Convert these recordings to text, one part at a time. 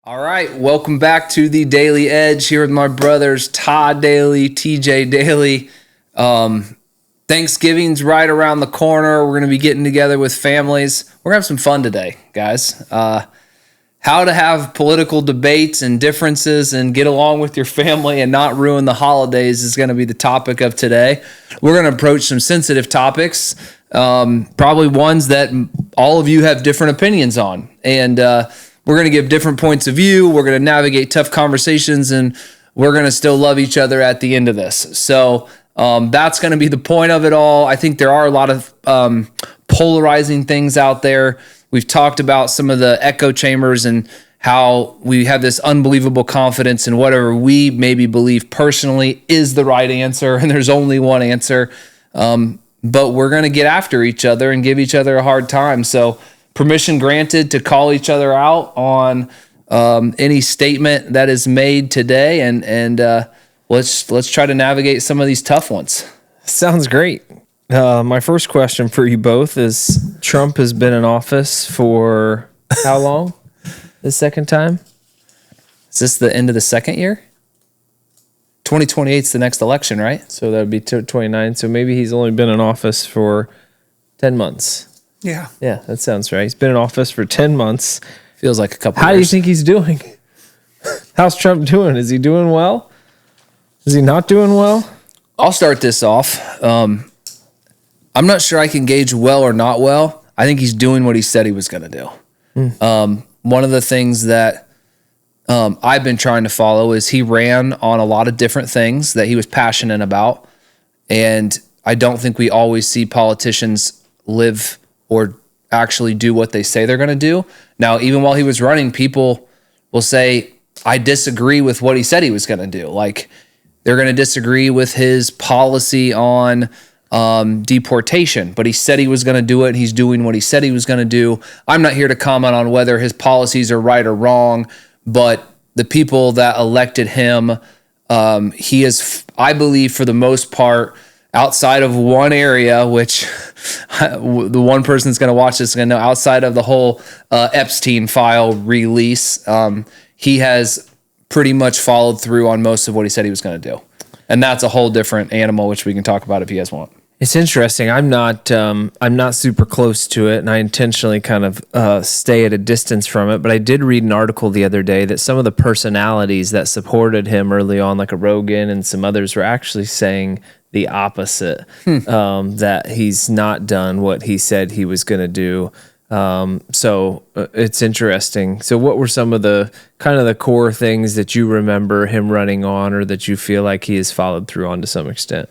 All right, welcome back to the Daily Edge here with my brothers Todd Daly, TJ Daly. Thanksgiving's right around the corner. We're going to be getting together with families. We're going to have some fun today, guys. How to have political debates and differences and get along with your family and not ruin the holidays is going to be the topic of today. We're going to approach some sensitive topics, probably ones that all of you have different opinions on. And we're going to give different points of view. We're going to navigate tough conversations, and we're going to still love each other at the end of this. So that's going to be the point of it all. I think there are a lot of polarizing things out there. We've talked about some of the echo chambers and how we have this unbelievable confidence in whatever we maybe believe personally is the right answer, and there's only one answer. But we're going to get after each other and give each other a hard time. So permission granted to call each other out on any statement that is made today, and let's try to navigate some of these tough ones. Sounds great. My first question for you both is: Trump has been in office for how long? The second time? Is this the end of the second year? 2028 is the next election, right? So that would be 29. So maybe he's only been in office for 10 months. Yeah, that sounds right. He's been in office for 10 months. Feels like a couple How years. do you think he's doing? How's Trump doing? Is he doing well? Is he not doing well? I'll start this off. I'm not sure I can gauge well or not well. I think he's doing what he said he was going to do. One of the things that I've been trying to follow is he ran on a lot of different things that he was passionate about. And I don't think we always see politicians live or actually do what they say they're going to do. Now, even while he was running, people will say, I disagree with what he said he was going to do. Like, they're going to disagree with his policy on deportation, but he said he was going to do it, and he's doing what he said he was going to do. I'm not here to comment on whether his policies are right or wrong, but the people that elected him, he is, I believe, for the most part, outside of one area, which the one person that's going to watch this is going to know, outside of the whole Epstein file release, he has pretty much followed through on most of what he said he was going to do. And that's a whole different animal, which we can talk about if you guys want. It's interesting. I'm not super close to it, and I intentionally kind of stay at a distance from it. But I did read an article the other day that some of the personalities that supported him early on, like a Rogan and some others, were actually saying the opposite, that he's not done what he said he was going to do. So it's interesting. So what were some of the kind of the core things that you remember him running on, or that you feel like he has followed through on to some extent?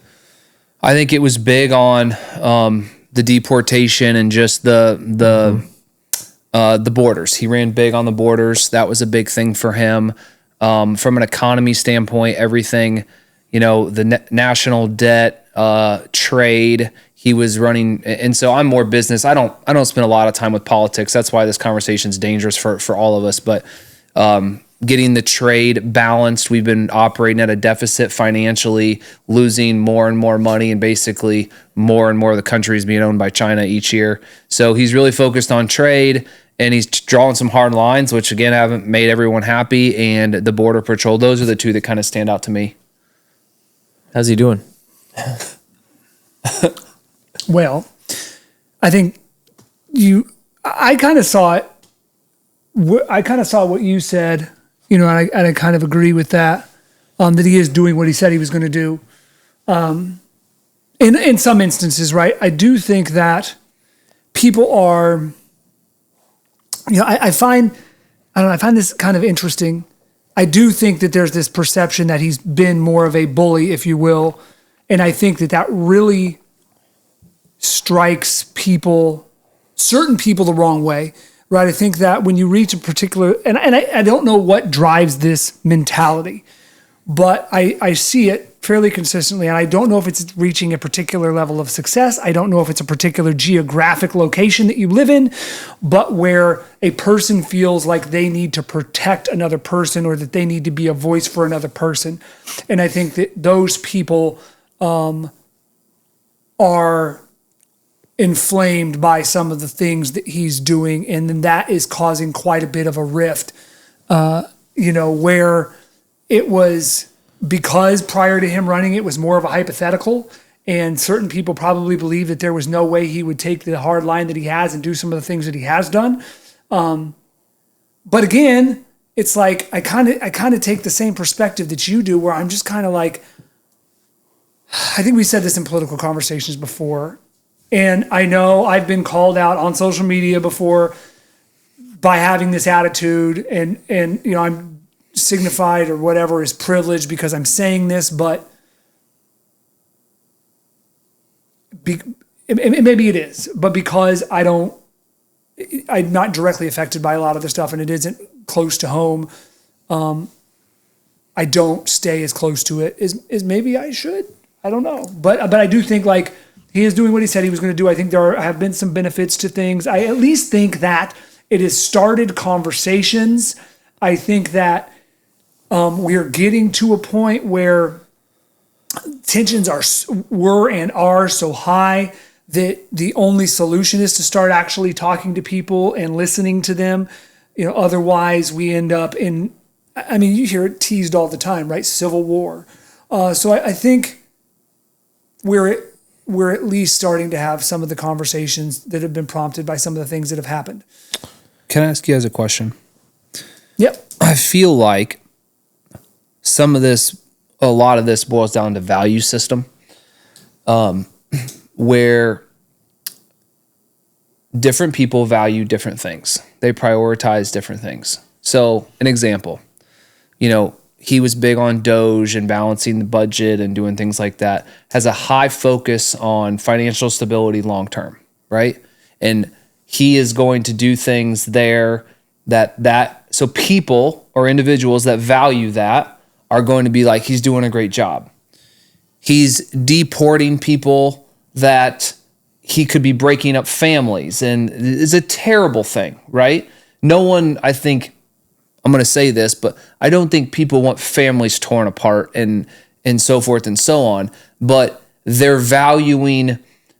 I think it was big on the deportation and just the borders. He ran big on the borders. That was a big thing for him. From an economy standpoint, everything, the national debt, trade. He was running, and so I'm more business. I don't spend a lot of time with politics. That's why this conversation is dangerous for all of us. But getting the trade balanced, we've been operating at a deficit financially, losing more and more money, and basically more and more of the country is being owned by China each year. So he's really focused on trade, and he's drawing some hard lines, which again haven't made everyone happy. And the Border Patrol, those are the two that kind of stand out to me. How's he doing? Well, I think I kind of saw it. I kind of saw what you said, and I kind of agree with that, that he is doing what he said he was going to do. In some instances, right? I do think that people are, I find this kind of interesting. I do think that there's this perception that he's been more of a bully, if you will. And I think that really strikes certain people the wrong way, right? I think that when you reach a particular, and I don't know what drives this mentality, but I see it fairly consistently, and I don't know if it's reaching a particular level of success. I don't know if it's a particular geographic location that you live in, but where a person feels like they need to protect another person, or that they need to be a voice for another person. And I think that those people are inflamed by some of the things that he's doing, and then that is causing quite a bit of a rift where it was because prior to him running, it was more of a hypothetical. And certain people probably believe that there was no way he would take the hard line that he has and do some of the things that he has done. But again, it's like I kind of take the same perspective that you do, where I'm just kind of like, I think we said this in political conversations before, and I know I've been called out on social media before by having this attitude, and I'm signified or whatever as privileged because I'm saying this, but maybe it is, but because I'm not directly affected by a lot of the stuff, and it isn't close to home, I don't stay as close to it as maybe I should. I don't know, but I do think like he is doing what he said he was going to do. I think there have been some benefits to things. I at least think that it has started conversations. I think that we are getting to a point where tensions were and are so high that the only solution is to start actually talking to people and listening to them. Otherwise we end up in, you hear it teased all the time, right? Civil war. So I think we're at least starting to have some of the conversations that have been prompted by some of the things that have happened. Can I ask you guys a question? Yep. I feel like a lot of this boils down to value system, where different people value different things. They prioritize different things. So an example, he was big on Doge and balancing the budget and doing things like that, has a high focus on financial stability long-term, right? And he is going to do things there so people or individuals that value that are going to be like, he's doing a great job. He's deporting people that he could be breaking up families, and it's a terrible thing, right? No one, I think, I'm going to say this, but I don't think people want families torn apart and so forth and so on, but they're valuing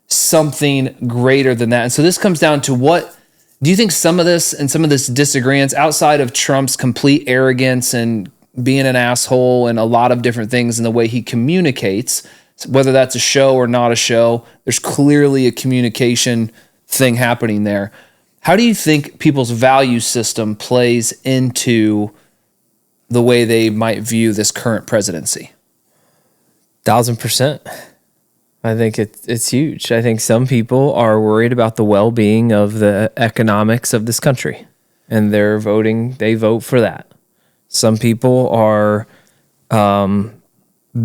something greater than that. And so this comes down to what do you think some of this disagreements outside of Trump's complete arrogance and being an asshole and a lot of different things in the way he communicates, whether that's a show or not a show, there's clearly a communication thing happening there. How do you think people's value system plays into the way they might view this current presidency? 1,000%. I think it's huge. I think some people are worried about the well-being of the economics of this country, and they vote for that. Some people are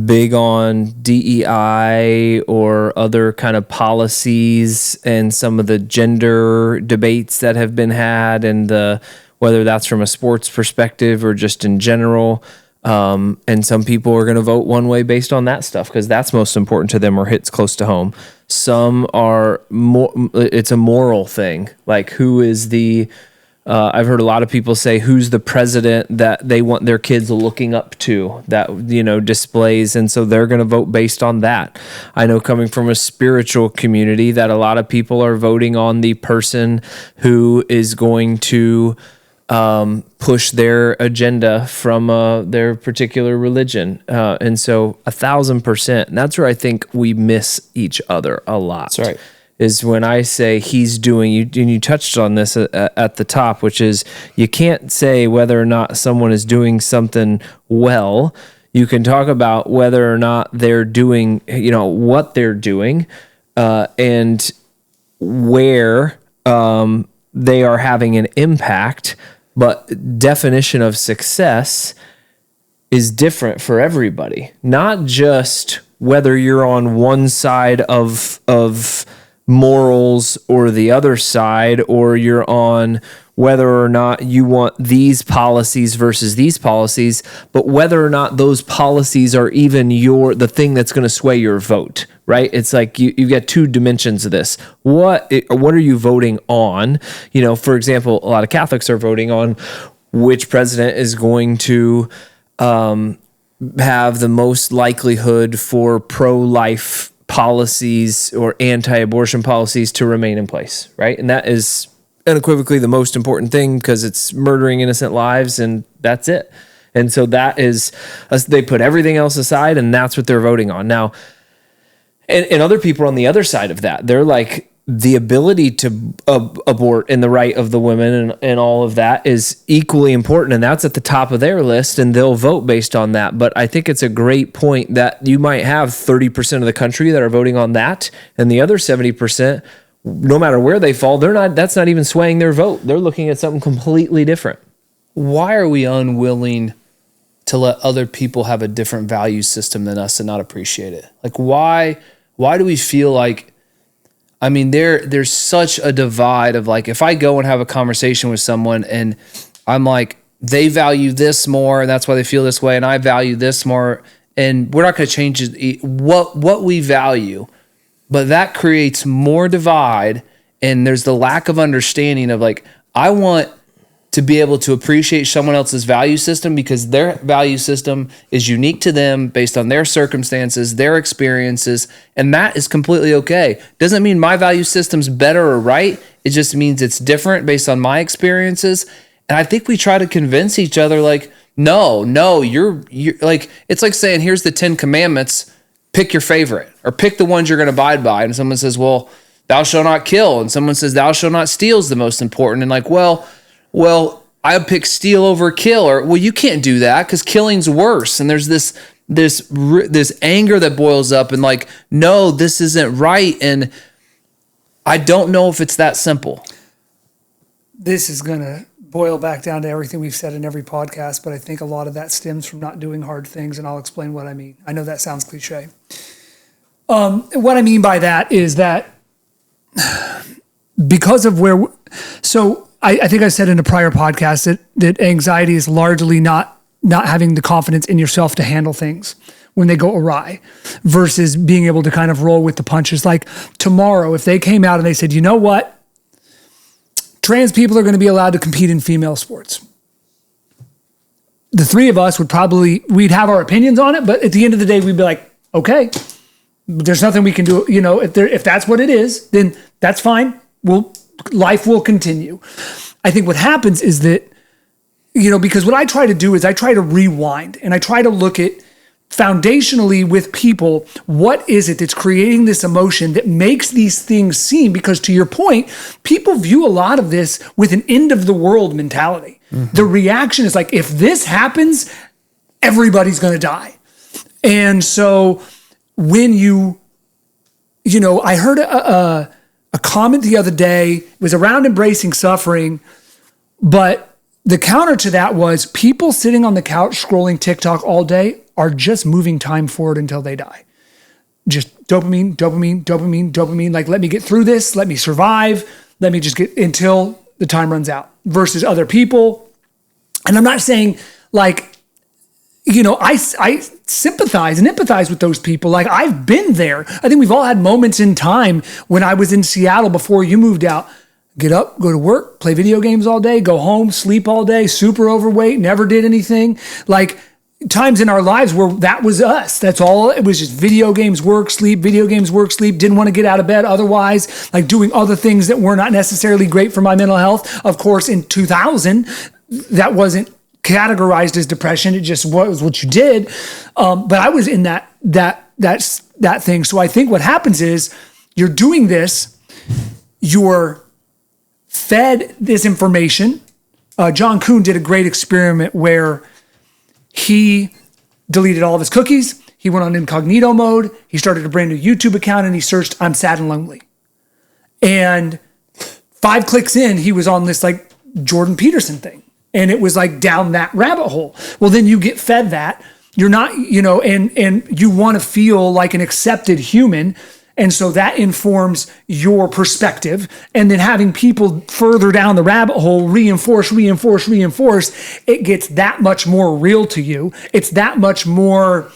big on DEI or other kind of policies and some of the gender debates that have been had, and whether that's from a sports perspective or just in general. And some people are going to vote one way based on that stuff because that's most important to them or hits close to home. Some are it's a moral thing. Like who is I've heard a lot of people say who's the president that they want their kids looking up to, that, displays. And so they're going to vote based on that. I know coming from a spiritual community that a lot of people are voting on the person who is going to push their agenda from their particular religion. And so 1,000%, and that's where I think we miss each other a lot. That's right. Is when I say he's doing, and you touched on this at the top, which is you can't say whether or not someone is doing something well. You can talk about whether or not they're doing, what they're doing, and where they are having an impact. But definition of success is different for everybody, not just whether you're on one side of morals or the other side, or you're on whether or not you want these policies versus these policies, but whether or not those policies are even the thing that's going to sway your vote, right? It's like you've got two dimensions of this. What are you voting on? For example, a lot of Catholics are voting on which president is going to have the most likelihood for pro-life policies or anti-abortion policies to remain in place, right? And that is unequivocally the most important thing because it's murdering innocent lives, and that's it. And so that is, they put everything else aside and that's what they're voting on. Now, and other people on the other side of that, they're like, the ability to abort and the right of the women and all of that is equally important. And that's at the top of their list and they'll vote based on that. But I think it's a great point that you might have 30% of the country that are voting on that. And the other 70%, no matter where they fall, that's not even swaying their vote. They're looking at something completely different. Why are we unwilling to let other people have a different value system than us and not appreciate it? Like, why do we feel like, I mean, there's such a divide of like, if I go and have a conversation with someone and I'm like, they value this more and that's why they feel this way, and I value this more, and we're not going to change what we value, but that creates more divide, and there's the lack of understanding of like, I want to be able to appreciate someone else's value system because their value system is unique to them based on their circumstances, their experiences, and that is completely okay. Doesn't mean my value system's better or right. It just means it's different based on my experiences. And I think we try to convince each other like, no, you're like, it's like saying, here's the 10 commandments, pick your favorite or pick the ones you're going to abide by. And someone says, well, thou shalt not kill. And someone says, thou shalt not steal is the most important. And like, well, I pick steal over kill, or well, you can't do that because killing's worse. And there's this anger that boils up, and like, no, this isn't right. And I don't know if it's that simple. This is gonna boil back down to everything we've said in every podcast, but I think a lot of that stems from not doing hard things, and I'll explain what I mean. I know that sounds cliche. What I mean by that is that because of I think I said in a prior podcast that anxiety is largely not having the confidence in yourself to handle things when they go awry versus being able to kind of roll with the punches. Like tomorrow, if they came out and they said, you know what? Trans people are going to be allowed to compete in female sports. The three of us we'd have our opinions on it, but at the end of the day, we'd be like, okay, there's nothing we can do. You know, if that's what it is, then that's fine. Life will continue. I think what happens is that, because what I try to do is I try to rewind and I try to look at foundationally with people, what is it that's creating this emotion that makes these things seem, because to your point, people view a lot of this with an end of the world mentality. Mm-hmm. The reaction is like, if this happens, everybody's going to die. And so when I heard a comment the other day, it was around embracing suffering, but the counter to that was people sitting on the couch scrolling TikTok all day are just moving time forward until they die. Just dopamine. Like, let me get through this. Let me survive. Let me just get until the time runs out versus other people. And I'm not saying like, I sympathize and empathize with those people. Like, I've been there. I think we've all had moments in time when I was in Seattle before you moved out. Get up, go to work, play video games all day, go home, sleep all day, super overweight, never did anything. Like, times in our lives where that was us. That's all. It was just video games, work, sleep, video games, work, sleep. Didn't want to get out of bed otherwise, like doing other things that were not necessarily great for my mental health. Of course, in 2000, that wasn't categorized as depression. It just was what you did. But I was in that thing. So I think what happens is you're doing this, you're fed this information. John Kuhn did a great experiment where he deleted all of his cookies. He went on incognito mode. He started a brand new YouTube account and he searched, "I'm sad and lonely." And 5 clicks in, he was on this like Jordan Peterson thing. And it was like down that rabbit hole. Well, then you get fed that. You're not, and you want to feel like an accepted human. And so that informs your perspective. And then having people further down the rabbit hole reinforce, it gets that much more real to you. It's that much more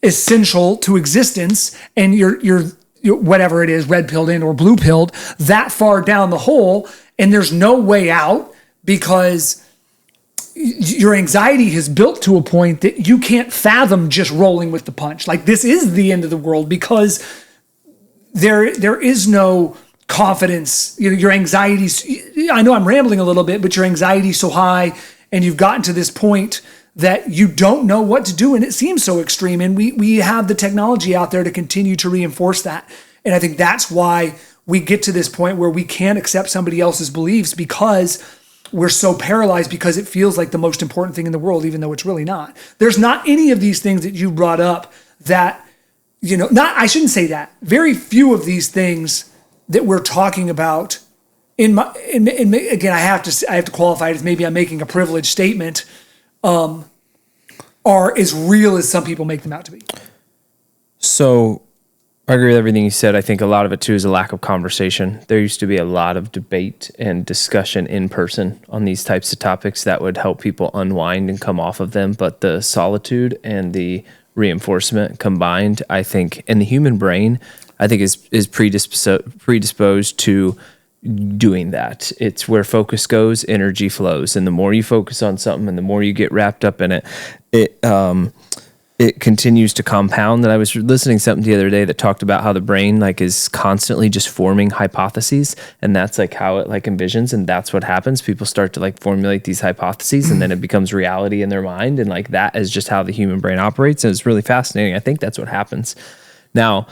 essential to existence. And you're whatever it is, red pilled in or blue pilled, that far down the hole. And there's no way out because your anxiety has built to a point that you can't fathom just rolling with the punch. Like, this is the end of the world because there is no confidence. Your anxiety's, I know I'm rambling a little bit, but your anxiety's so high and you've gotten to this point that you don't know what to do, and it seems so extreme. And we have the technology out there to continue to reinforce that. And I think that's why we get to this point where we can't accept somebody else's beliefs, because we're so paralyzed, because it feels like the most important thing in the world, even though it's really not. There's not any of these things that you brought up that, I shouldn't say that. Very few of these things that we're talking about again, I have to qualify it as maybe I'm making a privileged statement, are as real as some people make them out to be. So I agree with everything you said. I think a lot of it too is a lack of conversation. There used to be a lot of debate and discussion in person on these types of topics that would help people unwind and come off of them. But the solitude and the reinforcement combined, I think, in the human brain, I think is predisposed to doing that. It's where focus goes, energy flows. And the more you focus on something and the more you get wrapped up in it, it continues to compound. And I was listening to something the other day that talked about how the brain is constantly just forming hypotheses, and that's how it envisions, and that's what happens. People start to formulate these hypotheses, and then it becomes reality in their mind, and that is just how the human brain operates, and it's really fascinating. I think that's what happens. Now,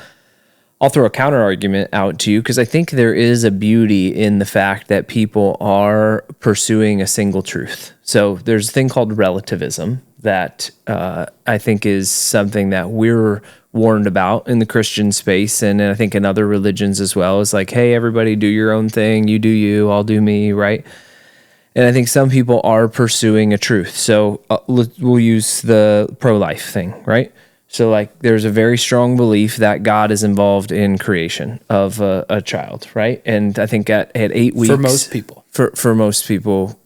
I'll throw a counter argument out to you, because I think there is a beauty in the fact that people are pursuing a single truth. So there's a thing called relativism that I think is something that we're warned about in the Christian space, and I think in other religions as well. Is hey, everybody do your own thing. You do you, I'll do me, right? And I think some people are pursuing a truth. So we'll use the pro-life thing, right? So there's a very strong belief that God is involved in creation of a child, right? And I think at 8 weeks... For most people. For most people,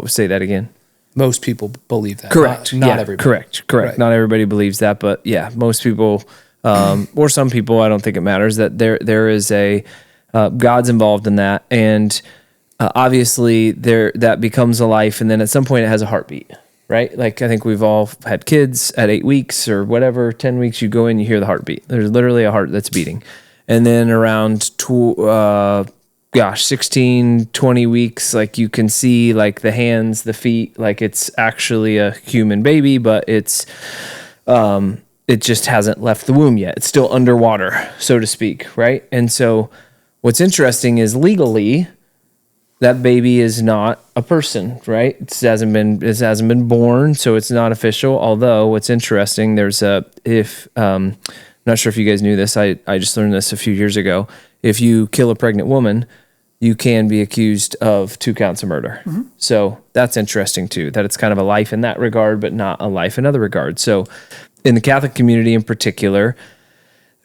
say that again. Most people believe that. Correct. Not everybody. Correct. Right. Not everybody believes that, but yeah, most people, or some people, I don't think it matters, that there is a... God's involved in that, and obviously that becomes a life, and then at some point it has a heartbeat. Right? I think we've all had kids at 8 weeks or whatever, 10 weeks, you go in, you hear the heartbeat. There's literally a heart that's beating. And then around 16, 20 weeks, you can see the hands, the feet, it's actually a human baby, but it just hasn't left the womb yet. It's still underwater, so to speak, right? And so what's interesting is legally, that baby is not a person, right? It hasn't been born, so it's not official. Although what's interesting, there's I'm not sure if you guys knew this. I just learned this a few years ago. If you kill a pregnant woman, you can be accused of 2 counts of murder. Mm-hmm. So that's interesting too, that it's kind of a life in that regard, but not a life in other regards. So in the Catholic community in particular,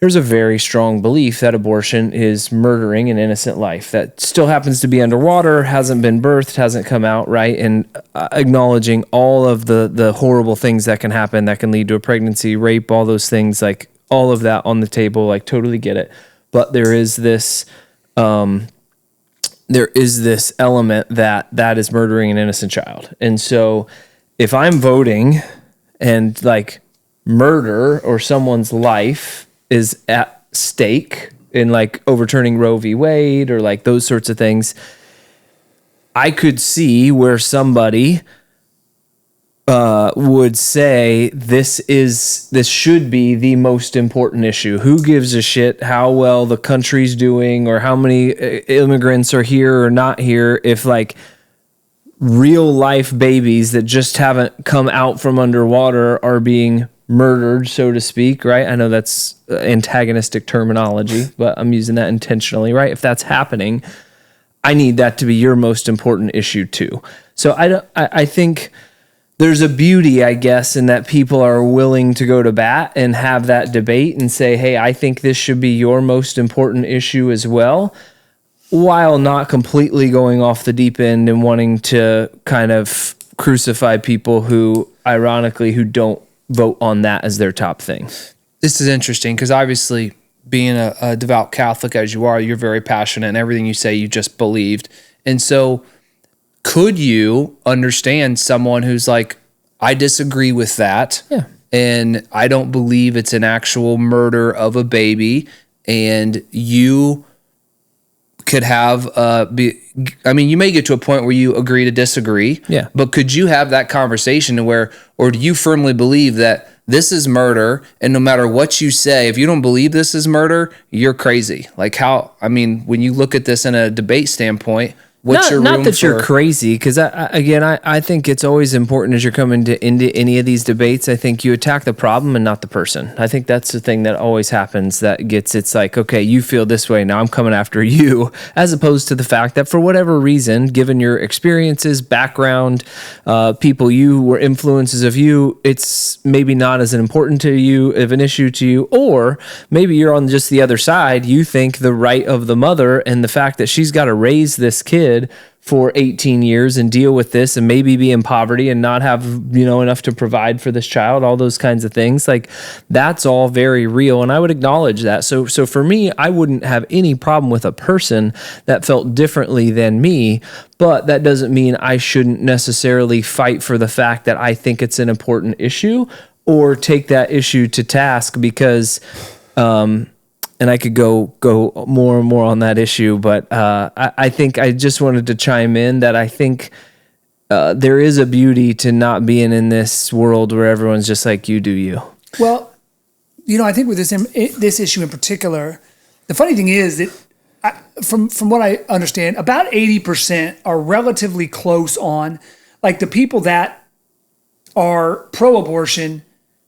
there's a very strong belief that abortion is murdering an innocent life that still happens to be underwater, hasn't been birthed, hasn't come out, right? And acknowledging all of the horrible things that can happen, that can lead to a pregnancy, rape, all those things, all of that on the table, totally get it. But there is this element that is murdering an innocent child. And so if I'm voting and murder or someone's life is at stake in overturning Roe v. Wade or those sorts of things, I could see where somebody would say this should be the most important issue. Who gives a shit how well the country's doing or how many immigrants are here or not here if real life babies that just haven't come out from underwater are being murdered, so to speak, right? I know that's antagonistic terminology, but I'm using that intentionally, right? If that's happening, I need that to be your most important issue too. So I think there's a beauty, I guess, in that people are willing to go to bat and have that debate and say, hey, I think this should be your most important issue as well, while not completely going off the deep end and wanting to kind of crucify people who don't vote on that as their top thing. This is interesting because obviously being a devout Catholic as you are, you're very passionate and everything you say you just believed. And so could you understand someone who's I disagree with that, yeah, and I don't believe it's an actual murder of a baby, and you could have you may get to a point where you agree to disagree. Yeah. But could you have that conversation or do you firmly believe that this is murder, and no matter what you say, if you don't believe this is murder, you're crazy? Like when you look at this in a debate standpoint, what's your room not that for, you're crazy, because I think it's always important as you're coming into any of these debates. I think you attack the problem and not the person. I think that's the thing that always happens. It's like, okay, you feel this way, now I'm coming after you, as opposed to the fact that for whatever reason, given your experiences, background, people you were influences of you, it's maybe not as important to you of an issue to you, or maybe you're on just the other side. You think the right of the mother and the fact that she's got to raise this kid for 18 years and deal with this and maybe be in poverty and not have, enough to provide for this child, all those kinds of things. Like, that's all very real. And I would acknowledge that. So for me, I wouldn't have any problem with a person that felt differently than me, but that doesn't mean I shouldn't necessarily fight for the fact that I think it's an important issue or take that issue to task because, and I could go more and more on that issue, but I think I just wanted to chime in that I think there is a beauty to not being in this world where everyone's just like, you do you. Well, I think with this issue in particular, the funny thing is that from what I understand, about 80% are relatively close on, like the people that are pro-abortion,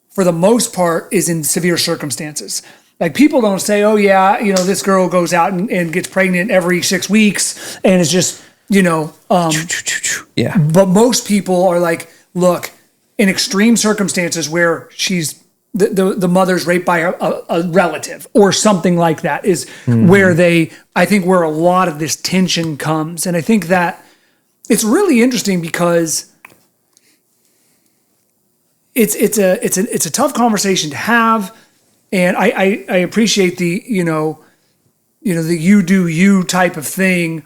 for the most part, is in severe circumstances. Like, people don't say, oh yeah, this girl goes out and gets pregnant every 6 weeks and it's just, yeah. But most people are like, look, in extreme circumstances where she's the mother's raped by a relative or something like that is where where a lot of this tension comes. And I think that it's really interesting because it's a tough conversation to have. And I appreciate the, the you do you type of thing.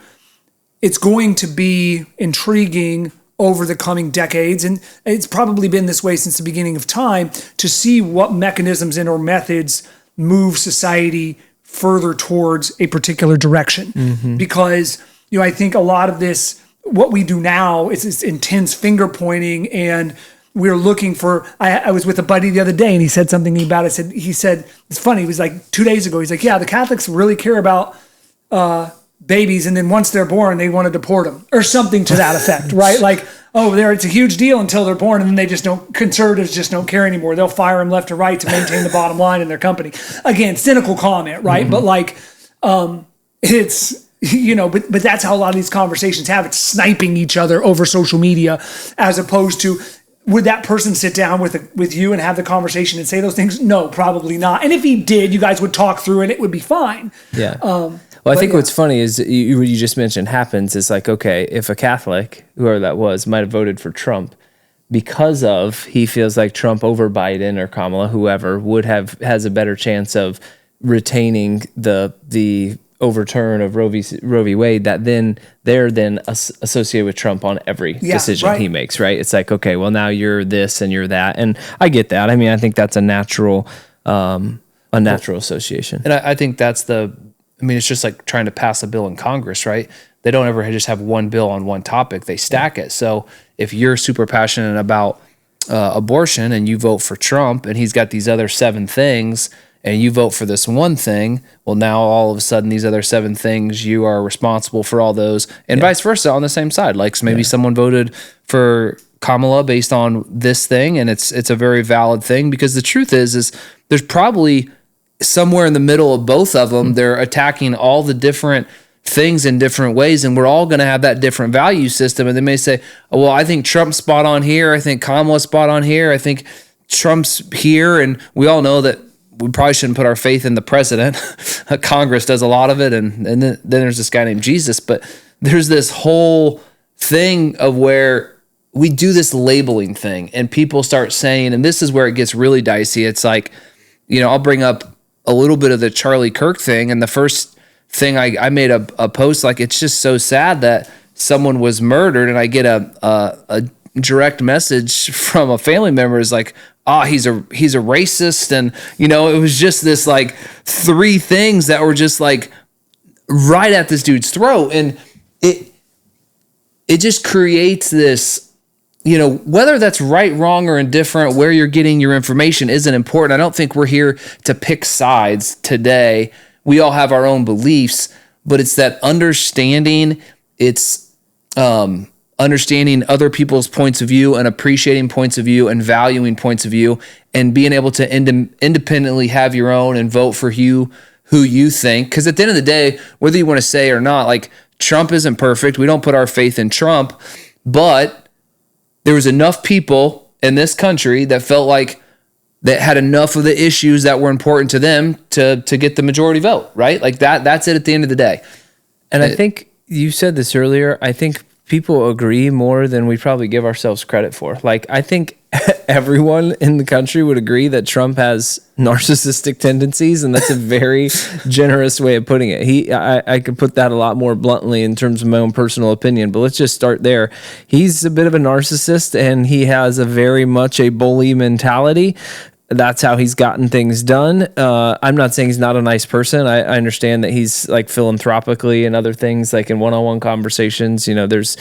It's going to be intriguing over the coming decades. And it's probably been this way since the beginning of time to see what mechanisms and or methods move society further towards a particular direction. Mm-hmm. Because, I think a lot of this, what we do now is this intense finger pointing, and we're looking for, I was with a buddy the other day and he said something about it. He said, it's funny. It was like 2 days ago. He's like, yeah, the Catholics really care about babies. And then once they're born, they want to deport them or something to that effect, right? Like, it's a huge deal until they're born. And then conservatives just don't care anymore. They'll fire them left or right to maintain the bottom line in their company. Again, cynical comment, right? Mm-hmm. But like, it's, but that's how a lot of these conversations have. It's sniping each other over social media, as opposed to, would that person sit down with you and have the conversation and say those things? No, probably not. And if he did, you guys would talk through it. It would be fine. Yeah. I think what's funny is what you just mentioned happens is like, okay, if a Catholic, whoever that was, might have voted for Trump because he feels like Trump over Biden or Kamala, whoever, has a better chance of retaining the overturn of Roe v. Wade, that then they're associated with Trump on every decision he makes, right? It's like, okay, well, now you're this and you're that. And I get that. I mean, I think that's a natural association. And I think that's it's just like trying to pass a bill in Congress, right? They don't ever just have one bill on one topic. They stack it. So if you're super passionate about abortion and you vote for Trump and he's got these other 7 things, and you vote for this one thing, well, now all of a sudden these other 7 things, you are responsible for all those, and vice versa on the same side. Like, so maybe someone voted for Kamala based on this thing, and it's a very valid thing, because the truth is there's probably somewhere in the middle of both of them, they're attacking all the different things in different ways, and we're all going to have that different value system. And they may say, oh, well, I think Trump's spot on here, I think Kamala's spot on here, I think Trump's here, and we all know that we probably shouldn't put our faith in the president. Congress does a lot of it, and then there's this guy named Jesus. But there's this whole thing of where we do this labeling thing, and people start saying, and this is where it gets really dicey. It's like, I'll bring up a little bit of the Charlie Kirk thing, and the first thing I made a post like, it's just so sad that someone was murdered, and I get a direct message from a family member is like, he's a racist. And, it was just this like 3 things that were just like right at this dude's throat. And it just creates this, whether that's right, wrong, or indifferent, where you're getting your information isn't important. I don't think we're here to pick sides today. We all have our own beliefs, but it's that understanding. It's understanding other people's points of view and appreciating points of view and valuing points of view and being able to independently have your own and vote for who you think. Because at the end of the day, whether you want to say or not, like, Trump isn't perfect. We don't put our faith in Trump, but there was enough people in this country that felt like that had enough of the issues that were important to them to get the majority vote, right? Like that's it at the end of the day. And I think you said this earlier. I think people agree more than we probably give ourselves credit for. Like, I think everyone in the country would agree that Trump has narcissistic tendencies, and that's a very generous way of putting it. I could put that a lot more bluntly in terms of my own personal opinion, but let's just start there. He's a bit of a narcissist, and he has a very much a bully mentality. That's how he's gotten things done. I'm not saying he's not a nice person. I understand that he's like philanthropically and other things, like in one-on-one conversations, there's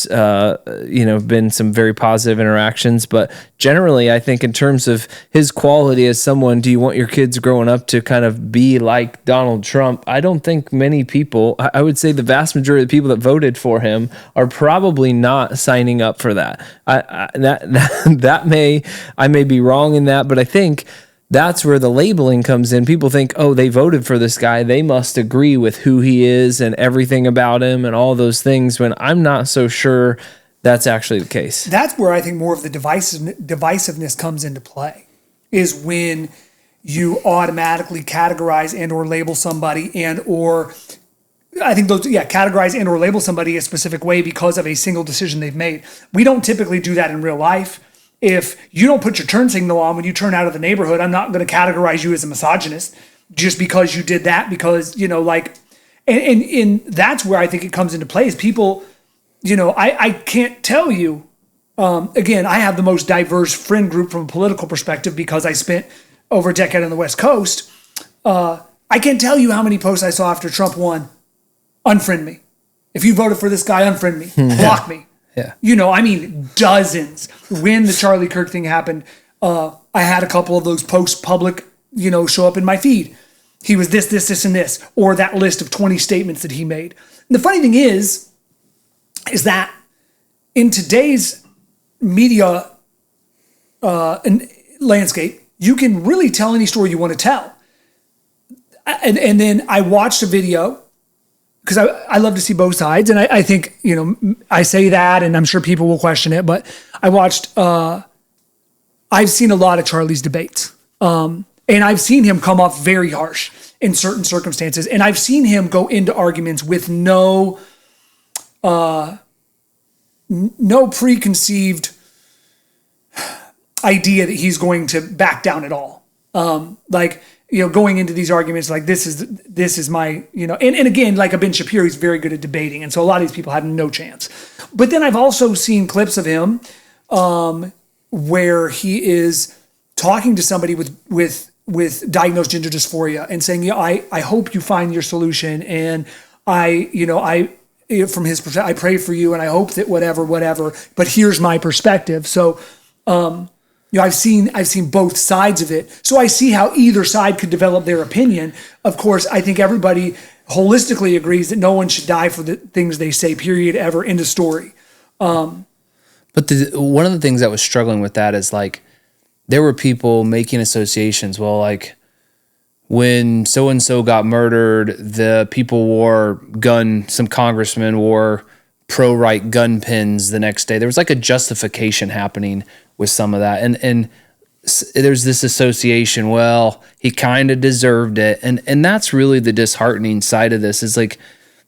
been some very positive interactions, but generally I think in terms of his quality as someone, do you want your kids growing up to kind of be like Donald Trump? I don't think many people, I would say the vast majority of the people that voted for him are probably not signing up for that. I may be wrong in that, but I think that's where the labeling comes in. People think, oh, they voted for this guy, they must agree with who he is and everything about him and all those things, when I'm not so sure that's actually the case. That's where I think more of the divisiveness comes into play, is when you automatically categorize and or label somebody categorize and or label somebody a specific way because of a single decision they've made. We don't typically do that in real life. If you don't put your turn signal on when you turn out of the neighborhood, I'm not going to categorize you as a misogynist just because you did that, because, and that's where I think it comes into play is people, I can't tell you, again, I have the most diverse friend group from a political perspective because I spent over a decade on the West Coast. I can't tell you how many posts I saw after Trump won. Unfriend me. If you voted for this guy, unfriend me. Block me. Yeah. Dozens. When the Charlie Kirk thing happened, I had a couple of those posts public, show up in my feed. He was this, and this, or that list of 20 statements that he made. And the funny thing is that in today's media landscape, you can really tell any story you want to tell. And then I watched a video, because I love to see both sides. And I think, I say that and I'm sure people will question it, but I've seen a lot of Charlie's debates. And I've seen him come off very harsh in certain circumstances. And I've seen him go into arguments with no preconceived idea that he's going to back down at all. Going into these arguments, like this is my, and again, like a Ben Shapiro, he's very good at debating. And so a lot of these people had no chance. But then I've also seen clips of him where he is talking to somebody with diagnosed gender dysphoria and saying, I hope you find your solution. And from his perspective, I pray for you and I hope that whatever, but here's my perspective. So, I've seen both sides of it. So I see how either side could develop their opinion. Of course, I think everybody holistically agrees that no one should die for the things they say, period, ever, end of story. But one of the things that was struggling with that is like, there were people making associations. Well, like when so-and-so got murdered, the people some congressmen wore pro-right gun pins the next day. There was like a justification happening with some of that. And there's this association, well, he kind of deserved it. And that's really the disheartening side of this, is like,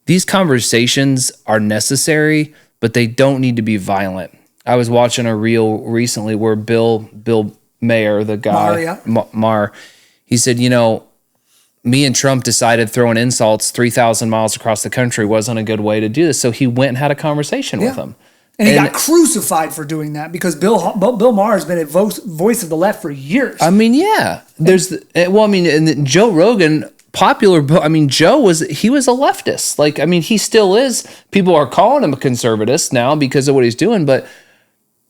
these conversations are necessary, but they don't need to be violent. I was watching a reel recently where Bill Maher, the guy, Maher, he said, me and Trump decided throwing insults 3,000 miles across the country wasn't a good way to do this. So he went and had a conversation with him. And he got crucified for doing that, because Bill Maher has been a voice of the left for years. I mean, yeah. And Joe Rogan popular, but I mean, Joe was a leftist. Like, I mean, he still is. People are calling him a conservatist now because of what he's doing, but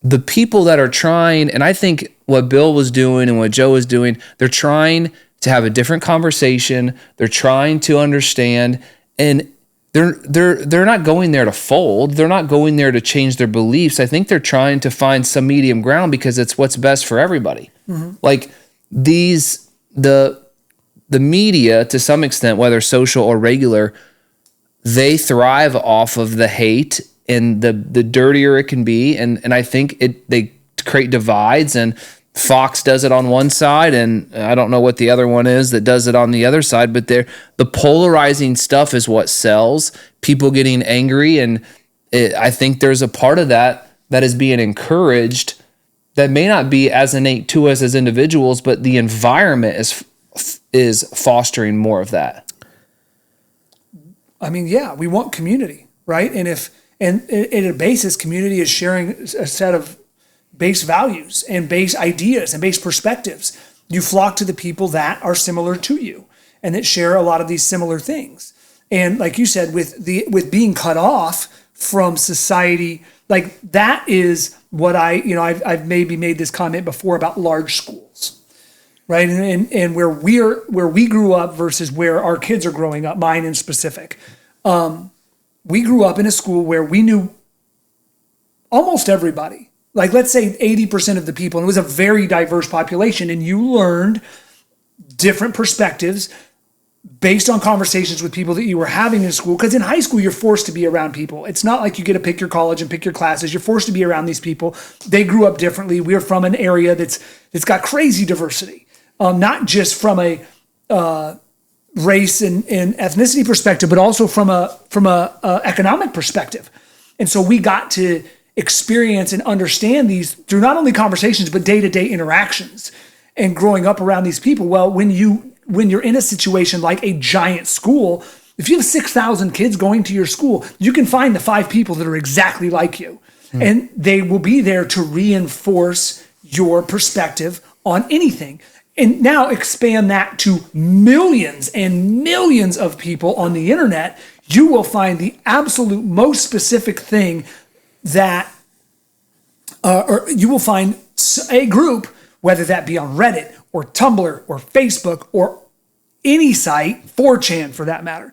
the people that are trying, and I think what Bill was doing and what Joe was doing, they're trying to have a different conversation. They're trying to understand, and they're not going there to fold. They're not going there to change their beliefs. I think they're trying to find some medium ground because it's what's best for everybody. Like the media, to some extent, whether social or regular, they thrive off of the hate and the dirtier it can be. And I think they create divides, and Fox does it on one side, and I don't know what the other one is that does it on the other side, but the polarizing stuff is what sells. People getting angry, and I think there's a part of that is being encouraged that may not be as innate to us as individuals, but the environment is fostering more of that. I mean, yeah, we want community, right? And at a basis, community is sharing a set of base values and base ideas and base perspectives. You flock to the people that are similar to you and that share a lot of these similar things. And like you said, with being cut off from society, like that is what I've maybe made this comment before about large schools, right? And where we grew up versus where our kids are growing up, mine in specific. We grew up in a school where we knew almost everybody. Like, let's say 80% of the people, and it was a very diverse population, and you learned different perspectives based on conversations with people that you were having in school. Because in high school, you're forced to be around people. It's not like you get to pick your college and pick your classes. You're forced to be around these people. They grew up differently. We're from an area that's got crazy diversity, not just from a race and ethnicity perspective, but also from a economic perspective. And so we got to experience and understand these through not only conversations, but day-to-day interactions and growing up around these people. Well, when you're in a situation like a giant school, if you have 6,000 kids going to your school, you can find the 5 people that are exactly like you. And they will be there to reinforce your perspective on anything. And now expand that to millions and millions of people on the internet, you will find the absolute most specific thing that, or you will find a group, whether that be on Reddit or Tumblr or Facebook or any site, 4chan for that matter,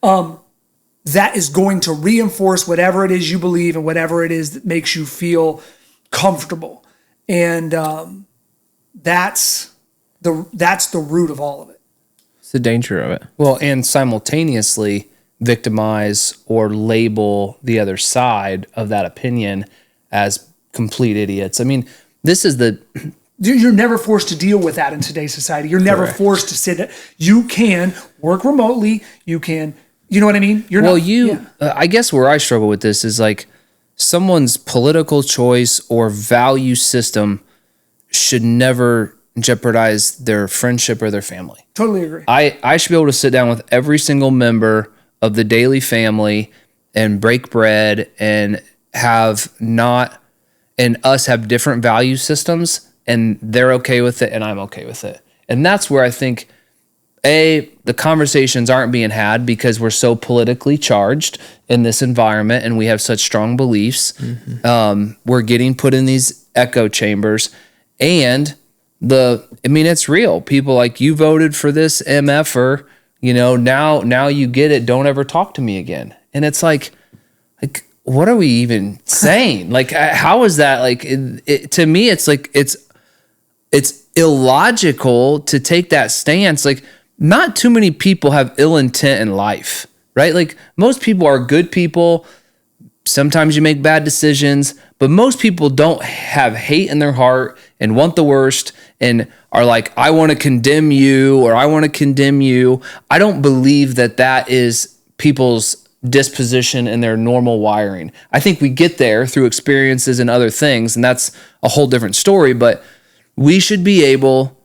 that is going to reinforce whatever it is you believe and whatever it is that makes you feel comfortable. And that's the root of all of it. It's the danger of it. Well, and simultaneously victimize or label the other side of that opinion as complete idiots. I mean, this is you're never forced to deal with that in today's society. You're never forced to sit. You can work remotely. You can, you know what I mean? I guess where I struggle with this is like someone's political choice or value system should never jeopardize their friendship or their family. Totally agree. I should be able to sit down with every single member of the daily family and break bread and us have different value systems, and they're okay with it and I'm okay with it. And that's where I think the conversations aren't being had because we're so politically charged in this environment and we have such strong beliefs. We're getting put in these echo chambers, and it's real. People like, you voted for this MFer, now you get it. Don't ever talk to me again. And it's like, what are we even saying? Like, how is that? Like, to me, it's like, it's illogical to take that stance. Like, not too many people have ill intent in life, right? Like, most people are good people. Sometimes you make bad decisions, but most people don't have hate in their heart and want the worst and are like, I want to condemn you or I want to condemn you. I don't believe that is people's disposition and their normal wiring. I think we get there through experiences and other things, and that's a whole different story, but we should be able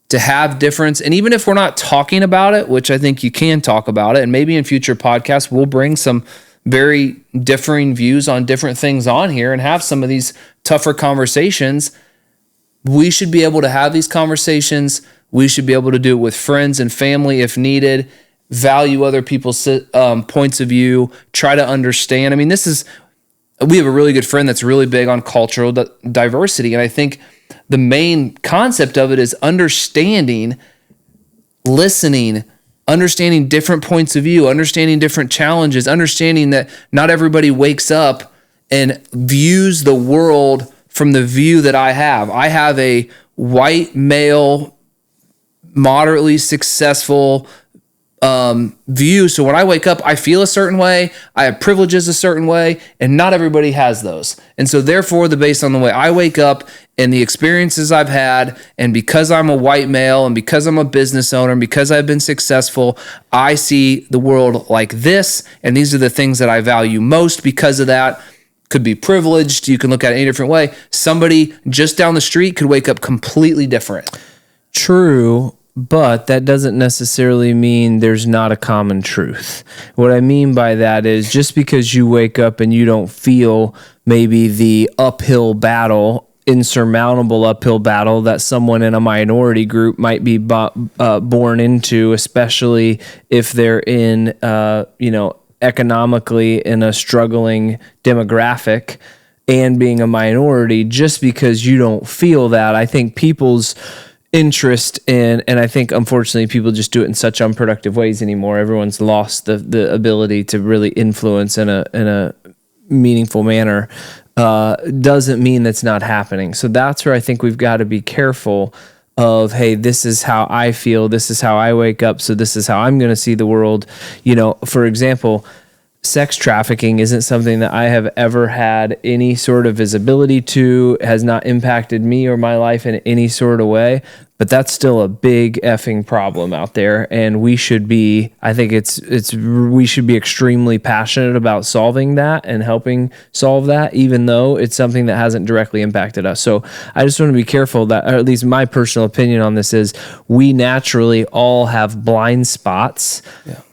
to have difference. And even if we're not talking about it, which I think you can talk about it, and maybe in future podcasts, we'll bring some very differing views on different things on here and have some of these tougher conversations. We should be able to have these conversations. We should be able to do it with friends and family if needed, value other people's points of view, try to understand. I mean, we have a really good friend that's really big on cultural diversity. And I think the main concept of it is understanding, listening, understanding different points of view, understanding different challenges, understanding that not everybody wakes up and views the world from the view that I have. I have a white male, moderately successful view. So when I wake up, I feel a certain way, I have privileges a certain way, and not everybody has those. And so therefore, based on the way I wake up and the experiences I've had, and because I'm a white male, and because I'm a business owner, and because I've been successful, I see the world like this, and these are the things that I value most because of that. Could be privileged. You can look at it any different way. Somebody just down the street could wake up completely different. True, but that doesn't necessarily mean there's not a common truth. What I mean by that is just because you wake up and you don't feel maybe the insurmountable uphill battle that someone in a minority group might be born into, especially if they're in, economically in a struggling demographic and being a minority, just because you don't feel that. I think people's interest in, and I think unfortunately people just do it in such unproductive ways anymore. Everyone's lost the ability to really influence in a meaningful manner. Doesn't mean that's not happening. So that's where I think we've got to be careful of, hey, this is how I feel, this is how I wake up, so this is how I'm going to see the world. For example, sex trafficking isn't something that I have ever had any sort of visibility to, has not impacted me or my life in any sort of way, but that's still a big effing problem out there. And we should be, I think we should be extremely passionate about solving that and helping solve that, even though it's something that hasn't directly impacted us. So I just want to be careful that, or at least my personal opinion on this is, we naturally all have blind spots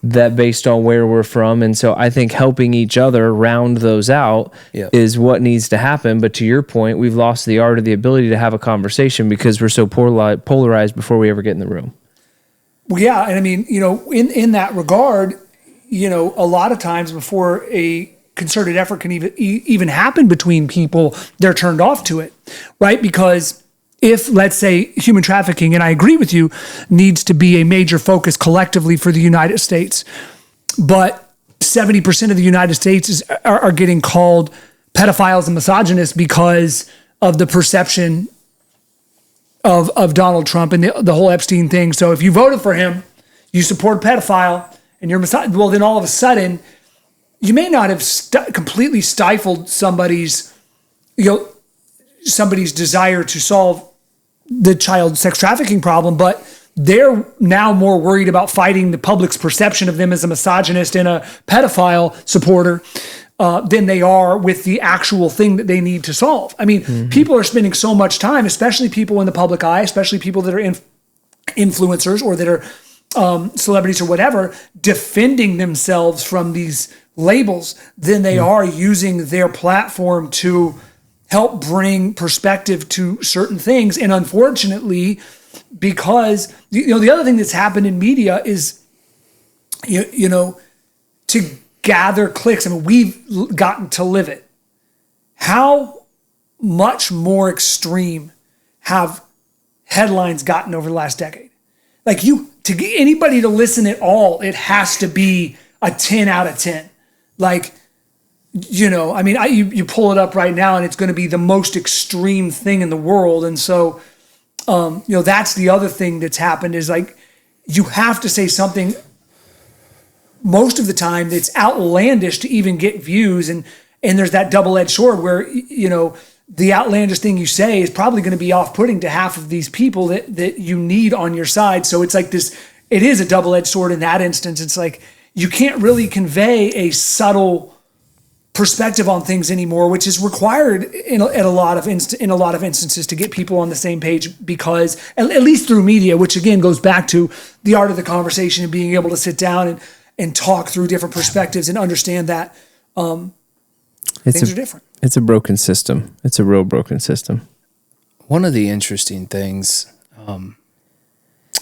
that based on where we're from. And so I think helping each other round those out is what needs to happen. But to your point, we've lost the art of the ability to have a conversation because we're so polarized before we ever get in the room. Well, yeah. And I mean, in that regard, a lot of times before a concerted effort can even happen between people, they're turned off to it, right? Because if, let's say, human trafficking, and I agree with you, needs to be a major focus collectively for the United States, but 70% of the United States are getting called pedophiles and misogynists because of the perception of Donald Trump and the whole Epstein thing. So if you voted for him, you support a pedophile, and you're well, then all of a sudden, you may not have completely stifled somebody's desire to solve the child sex trafficking problem, but they're now more worried about fighting the public's perception of them as a misogynist and a pedophile supporter than they are with the actual thing that they need to solve. I mean, people are spending so much time, especially people in the public eye, especially people that are influencers or that are celebrities or whatever, defending themselves from these labels than they are using their platform to help bring perspective to certain things. And unfortunately, because the other thing that's happened in media is to gather clicks. I mean, we've gotten to live it. How much more extreme have headlines gotten over the last decade? Like, to get anybody to listen at all, it has to be a 10 out of 10. Like, I mean, you pull it up right now and it's going to be the most extreme thing in the world. And so, that's the other thing that's happened is, like, you have to say something most of the time that's outlandish to even get views. And there's that double-edged sword where, the outlandish thing you say is probably going to be off-putting to half of these people that you need on your side. So it's like this, it is a double-edged sword in that instance. It's like, you can't really convey a subtle perspective on things anymore, which is required in a lot of instances to get people on the same page, because at least through media, which again goes back to the art of the conversation and being able to sit down and talk through different perspectives and understand that things are different. It's a broken system. It's a real broken system. One of the interesting things,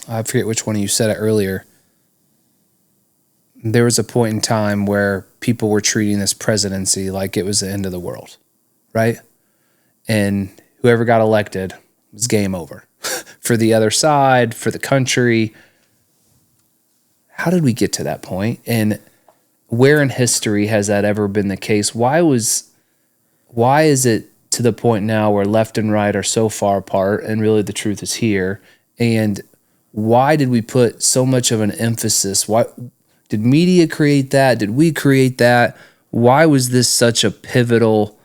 I forget which one of you said it earlier. There was a point in time where people were treating this presidency like it was the end of the world, right? And whoever got elected was game over for the other side, for the country. How did we get to that point? And where in history has that ever been the case? Why is it to the point now where left and right are so far apart and really the truth is here? And why did we put so much of an emphasis? Why did media create that? Did we create that? Why was this such a pivotal,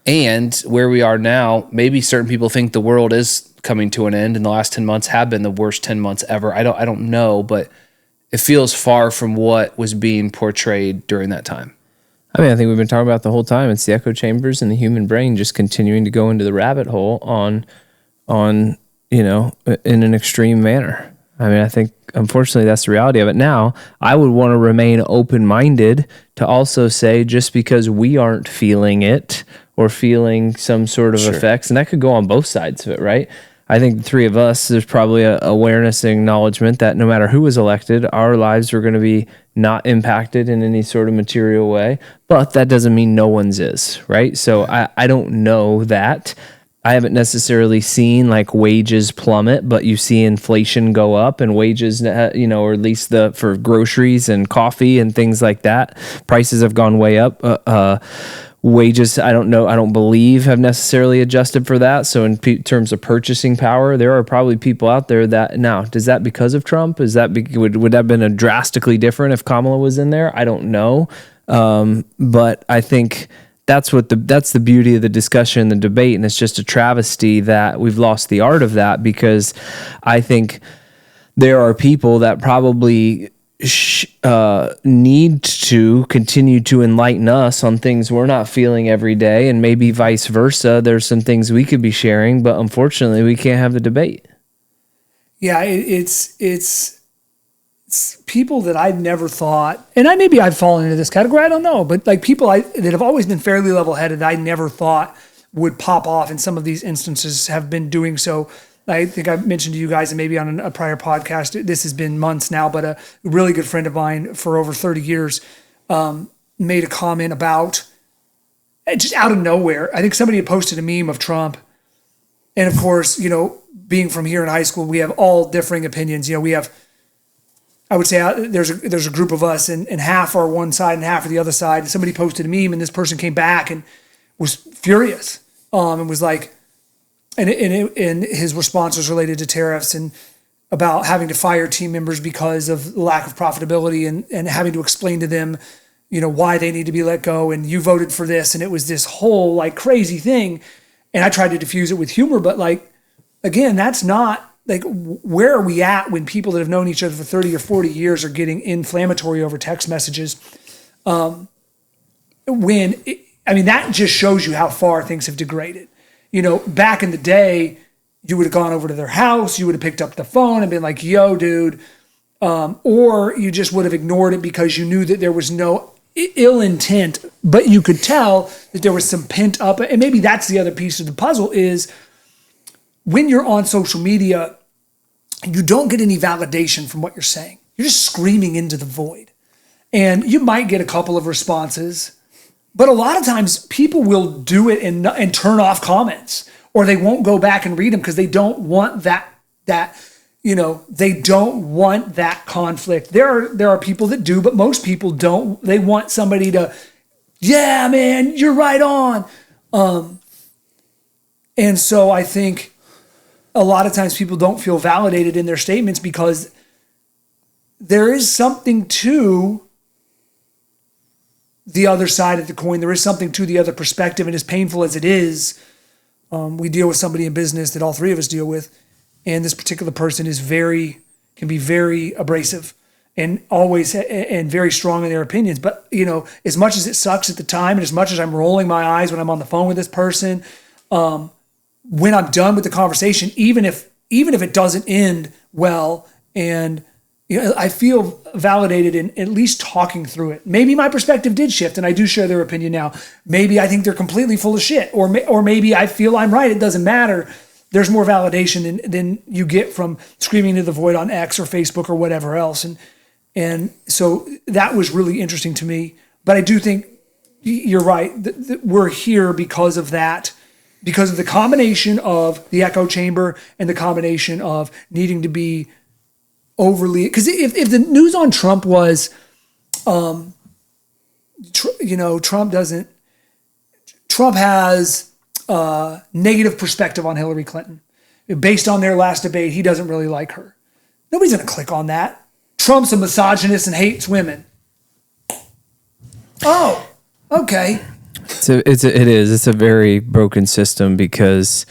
and where we are now, maybe certain people think the world is coming to an end and the last 10 months have been the worst 10 months ever. I don't know, but it feels far from what was being portrayed during that time. I mean, I think we've been talking about the whole time. It's the echo chambers and the human brain just continuing to go into the rabbit hole on, in an extreme manner. I mean, I think, unfortunately, that's the reality of it. Now, I would want to remain open-minded to also say just because we aren't feeling it or feeling some sort of effects, and that could go on both sides of it, right? I think the three of us, there's probably a awareness and acknowledgement that no matter who was elected, our lives were going to be not impacted in any sort of material way, but that doesn't mean no one's is, right? So I don't know that. I haven't necessarily seen like wages plummet, but you see inflation go up and wages, or at least for groceries and coffee and things like that, prices have gone way up. Wages, I don't believe have necessarily adjusted for that. So in terms of purchasing power, there are probably people out there that now, does that because of Trump? Would that have been drastically different if Kamala was in there? I don't know. But I think that's the beauty of the discussion, the debate, and it's just a travesty that we've lost the art of that, because I think there are people that probably need to continue to enlighten us on things we're not feeling every day, and maybe vice versa. There's some things we could be sharing, but unfortunately, we can't have the debate. Yeah, it's people that I'd never thought, and maybe I've fallen into this category, I don't know, but like people that have always been fairly level-headed, I never thought would pop off in some of these instances have been doing so. I think I mentioned to you guys, and maybe on a prior podcast, this has been months now, but a really good friend of mine for over 30 years made a comment about, just out of nowhere, I think somebody had posted a meme of Trump. And of course, being from here in high school, we have all differing opinions. We have, I would say there's a group of us, and half are one side and half are the other side. And somebody posted a meme, and this person came back and was furious and was like, and his response was related to tariffs and about having to fire team members because of the lack of profitability and having to explain to them, why they need to be let go. And you voted for this. And it was this whole like crazy thing. And I tried to diffuse it with humor, but like, again, that's not like, where are we at when people that have known each other for 30 or 40 years are getting inflammatory over text messages? That just shows you how far things have degraded. Back in the day, you would have gone over to their house, you would have picked up the phone and been like, yo, dude. Or you just would have ignored it because you knew that there was no ill intent, but you could tell that there was some pent up. And maybe that's the other piece of the puzzle is when you're on social media, you don't get any validation from what you're saying. You're just screaming into the void. And you might get a couple of responses, but a lot of times people will do it and turn off comments, or they won't go back and read them because they don't want that they don't want that conflict. There are people that do, but most people don't. They want somebody to, yeah, man, you're right on. And so I think a lot of times people don't feel validated in their statements because there is something to the other side of the coin. There is something to the other perspective, and as painful as it is, we deal with somebody in business that all three of us deal with, and this particular person can be very abrasive and always and very strong in their opinions. But as much as it sucks at the time, and as much as I'm rolling my eyes when I'm on the phone with this person, when I'm done with the conversation, even if it doesn't end well, and I feel validated in at least talking through it. Maybe my perspective did shift and I do share their opinion now. Maybe I think they're completely full of shit, or maybe I feel I'm right. It doesn't matter. there's more validation than you get from screaming into the void on X or Facebook or whatever else. And so that was really interesting to me. But I do think you're right. We're here because of that, because of the combination of the echo chamber and the combination of needing to be overly, because if the news on Trump was, Trump has a negative perspective on Hillary Clinton. Based on their last debate, he doesn't really like her. Nobody's going to click on that. Trump's a misogynist and hates women. Oh, okay. It's a very broken system because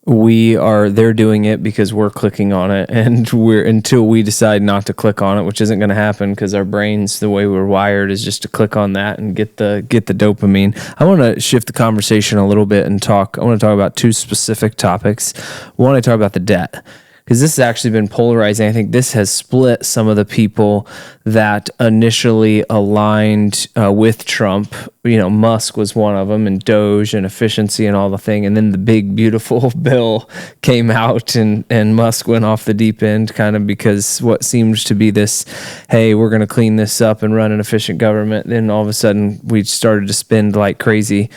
they're doing it because we're clicking on it, and until we decide not to click on it, which isn't going to happen because our brains, the way we're wired, is just to click on that and get the dopamine. I want to shift the conversation a little bit and I want to talk about two specific topics. One, I talk about the debt, because this has actually been polarizing. I think this has split some of the people that initially aligned with Trump. Musk was one of them, and Doge and efficiency and all the thing. And then the big, beautiful bill came out, and Musk went off the deep end, kind of because what seems to be this, hey, we're going to clean this up and run an efficient government. Then all of a sudden, we started to spend like crazy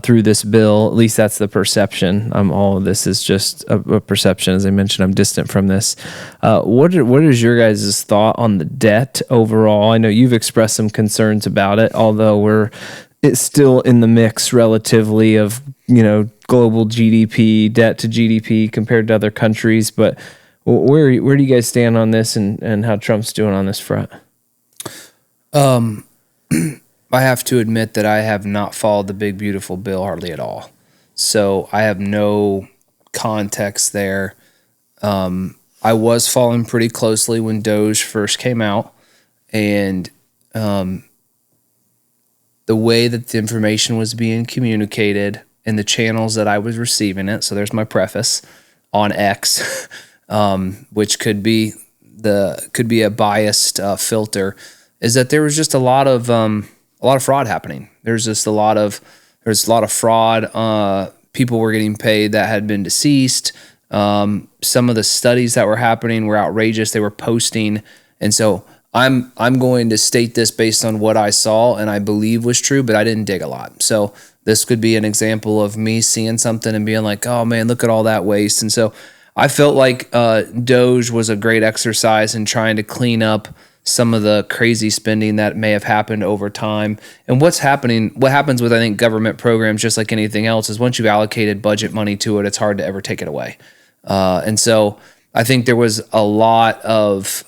through this bill. At least that's the perception. All of this is just a perception. As I mentioned, I'm distant from this. What is your guys' thought on the debt overall? I know you've expressed some concerns about it, although it's still in the mix relatively of, global GDP, debt to GDP compared to other countries. But where do you guys stand on this and how Trump's doing on this front? I have to admit that I have not followed the big, beautiful bill hardly at all. So I have no context there. I was following pretty closely when Doge first came out, and the way that the information was being communicated and the channels that I was receiving it. So there's my preface on X, which could be a biased filter, is that there was just a lot of fraud happening. There's a lot of fraud. People were getting paid that had been deceased. Some of the studies that were happening were outrageous. They were posting, and so I'm going to state this based on what I saw and I believe was true, but I didn't dig a lot. So this could be an example of me seeing something and being like, oh man, look at all that waste. And so I felt like Doge was a great exercise in trying to clean up some of the crazy spending that may have happened over time. And what happens with, I think, government programs, just like anything else, is once you've allocated budget money to it, it's hard to ever take it away. And so I think there was a lot of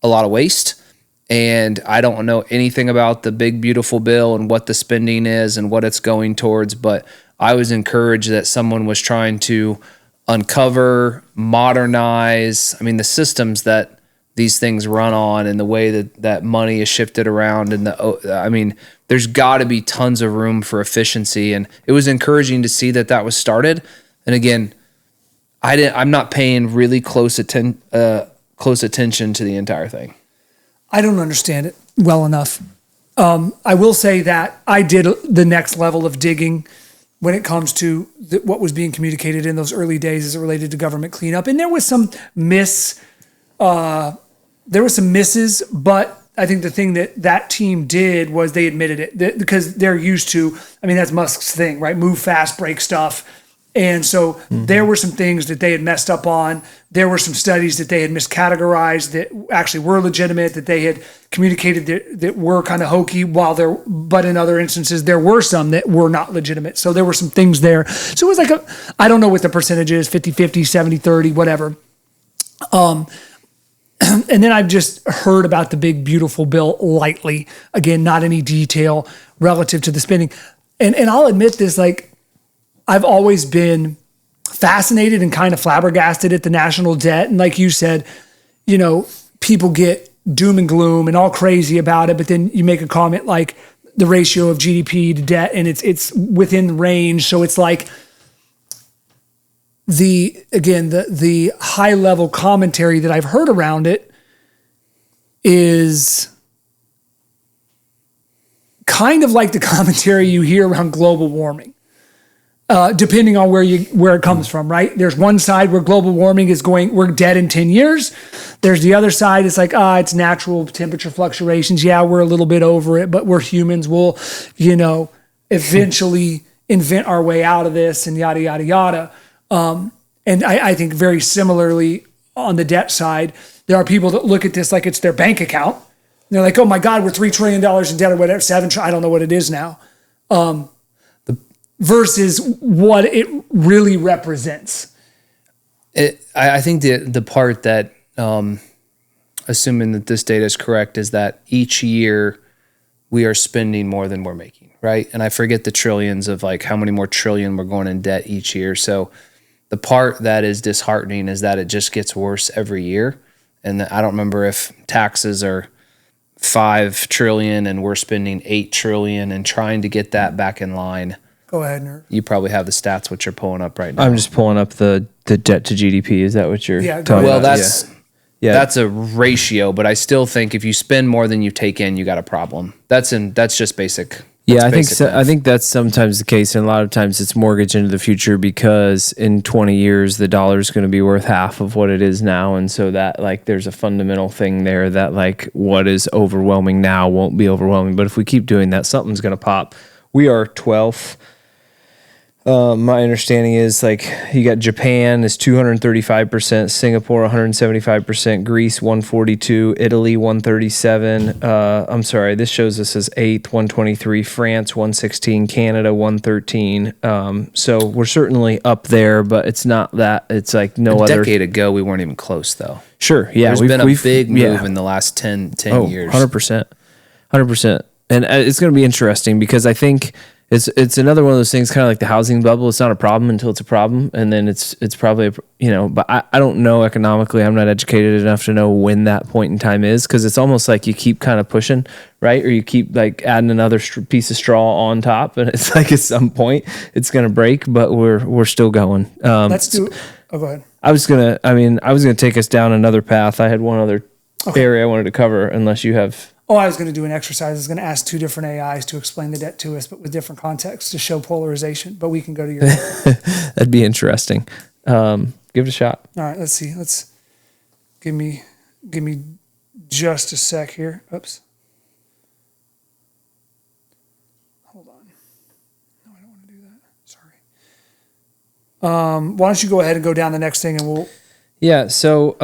waste, and I don't know anything about the big, beautiful bill and what the spending is and what it's going towards, but I was encouraged that someone was trying to uncover, modernize, the systems that these things run on and the way that money is shifted around. And there's got to be tons of room for efficiency, and it was encouraging to see that was started. And again, I'm not paying really close attention to the entire thing. I don't understand it well enough. I will say that I did the next level of digging when it comes to what was being communicated in those early days as it related to government cleanup. And there was some misses, but I think the thing that team did was they admitted it because they're used to, that's Musk's thing, right? Move fast, break stuff. And so there were some things that they had messed up on. There were some studies that they had miscategorized that actually were legitimate, that they had communicated that were kind of hokey, but in other instances, there were some that were not legitimate. So there were some things there. So it was like I don't know what the percentage is, 50-50, 70-30, whatever. And then I've just heard about the big, beautiful bill lightly. Again, not any detail relative to the spending. And I'll admit this, I've always been fascinated and kind of flabbergasted at the national debt. And like you said, people get doom and gloom and all crazy about it, but then you make a comment like the ratio of GDP to debt and it's within range. So it's like the high level commentary that I've heard around it is kind of like the commentary you hear around global warming. depending on where it comes from, right? There's one side where global warming is we're dead in 10 years. There's the other side. It's like, it's natural temperature fluctuations. Yeah, we're a little bit over it, but we're humans. We'll, eventually invent our way out of this and yada, yada, yada. And I think very similarly on the debt side, there are people that look at this like it's their bank account. And they're like, oh my God, we're $3 trillion in debt or whatever, I don't know what it is now. Versus what it really represents. I think the part that, assuming that this data is correct, is that each year we are spending more than we're making, right? And I forget the trillions of like how many more trillion we're going in debt each year. So the part that is disheartening is that it just gets worse every year. And I don't remember if taxes are 5 trillion and we're spending 8 trillion and trying to get that back in line. Go ahead, Nerd. You probably have the stats what you're pulling up right now. I'm just pulling up the debt to GDP. Is that what you're talking well, about? That's a ratio, but I still think if you spend more than you take in, you got a problem. That's just basic. I think so. I think that's sometimes the case, and a lot of times it's mortgage into the future because in 20 years the dollar is going to be worth half of what it is now, and so that like there's a fundamental thing there that like what is overwhelming now won't be overwhelming, but if we keep doing that, something's going to pop. We are 12th. My understanding is like you got Japan is 235%, Singapore 175%, Greece 142, Italy 137. I'm sorry, this shows us as 8th, 123, France 116, Canada 113. So we're certainly up there, but it's not that. It's like no other. A decade ago, we weren't even close though. Sure, yeah. There's been a big move in the last 10 years. 100%. 100%. And it's going to be interesting because I think it's another one of those things, kind of like the housing bubble. It's not a problem until it's a problem, and then it's probably But I don't know economically. I'm not educated enough to know when that point in time is, because it's almost like you keep kind of pushing, right? Or you keep like adding another piece of straw on top, and it's like at some point it's going to break, but we're still going. Let's do. Oh, go ahead. I was gonna take us down another path. I had one other area I wanted to cover, unless you have. Oh, I was going to do an exercise. I was going to ask 2 different AIs to explain the debt to us, but with different contexts to show polarization. But we can go to your. That'd be interesting. Give it a shot. All right, let's see. Let's give me just a sec here. Oops. Hold on. No, I don't want to do that. Sorry. Why don't you go ahead and go down the next thing, and we'll. Yeah. So.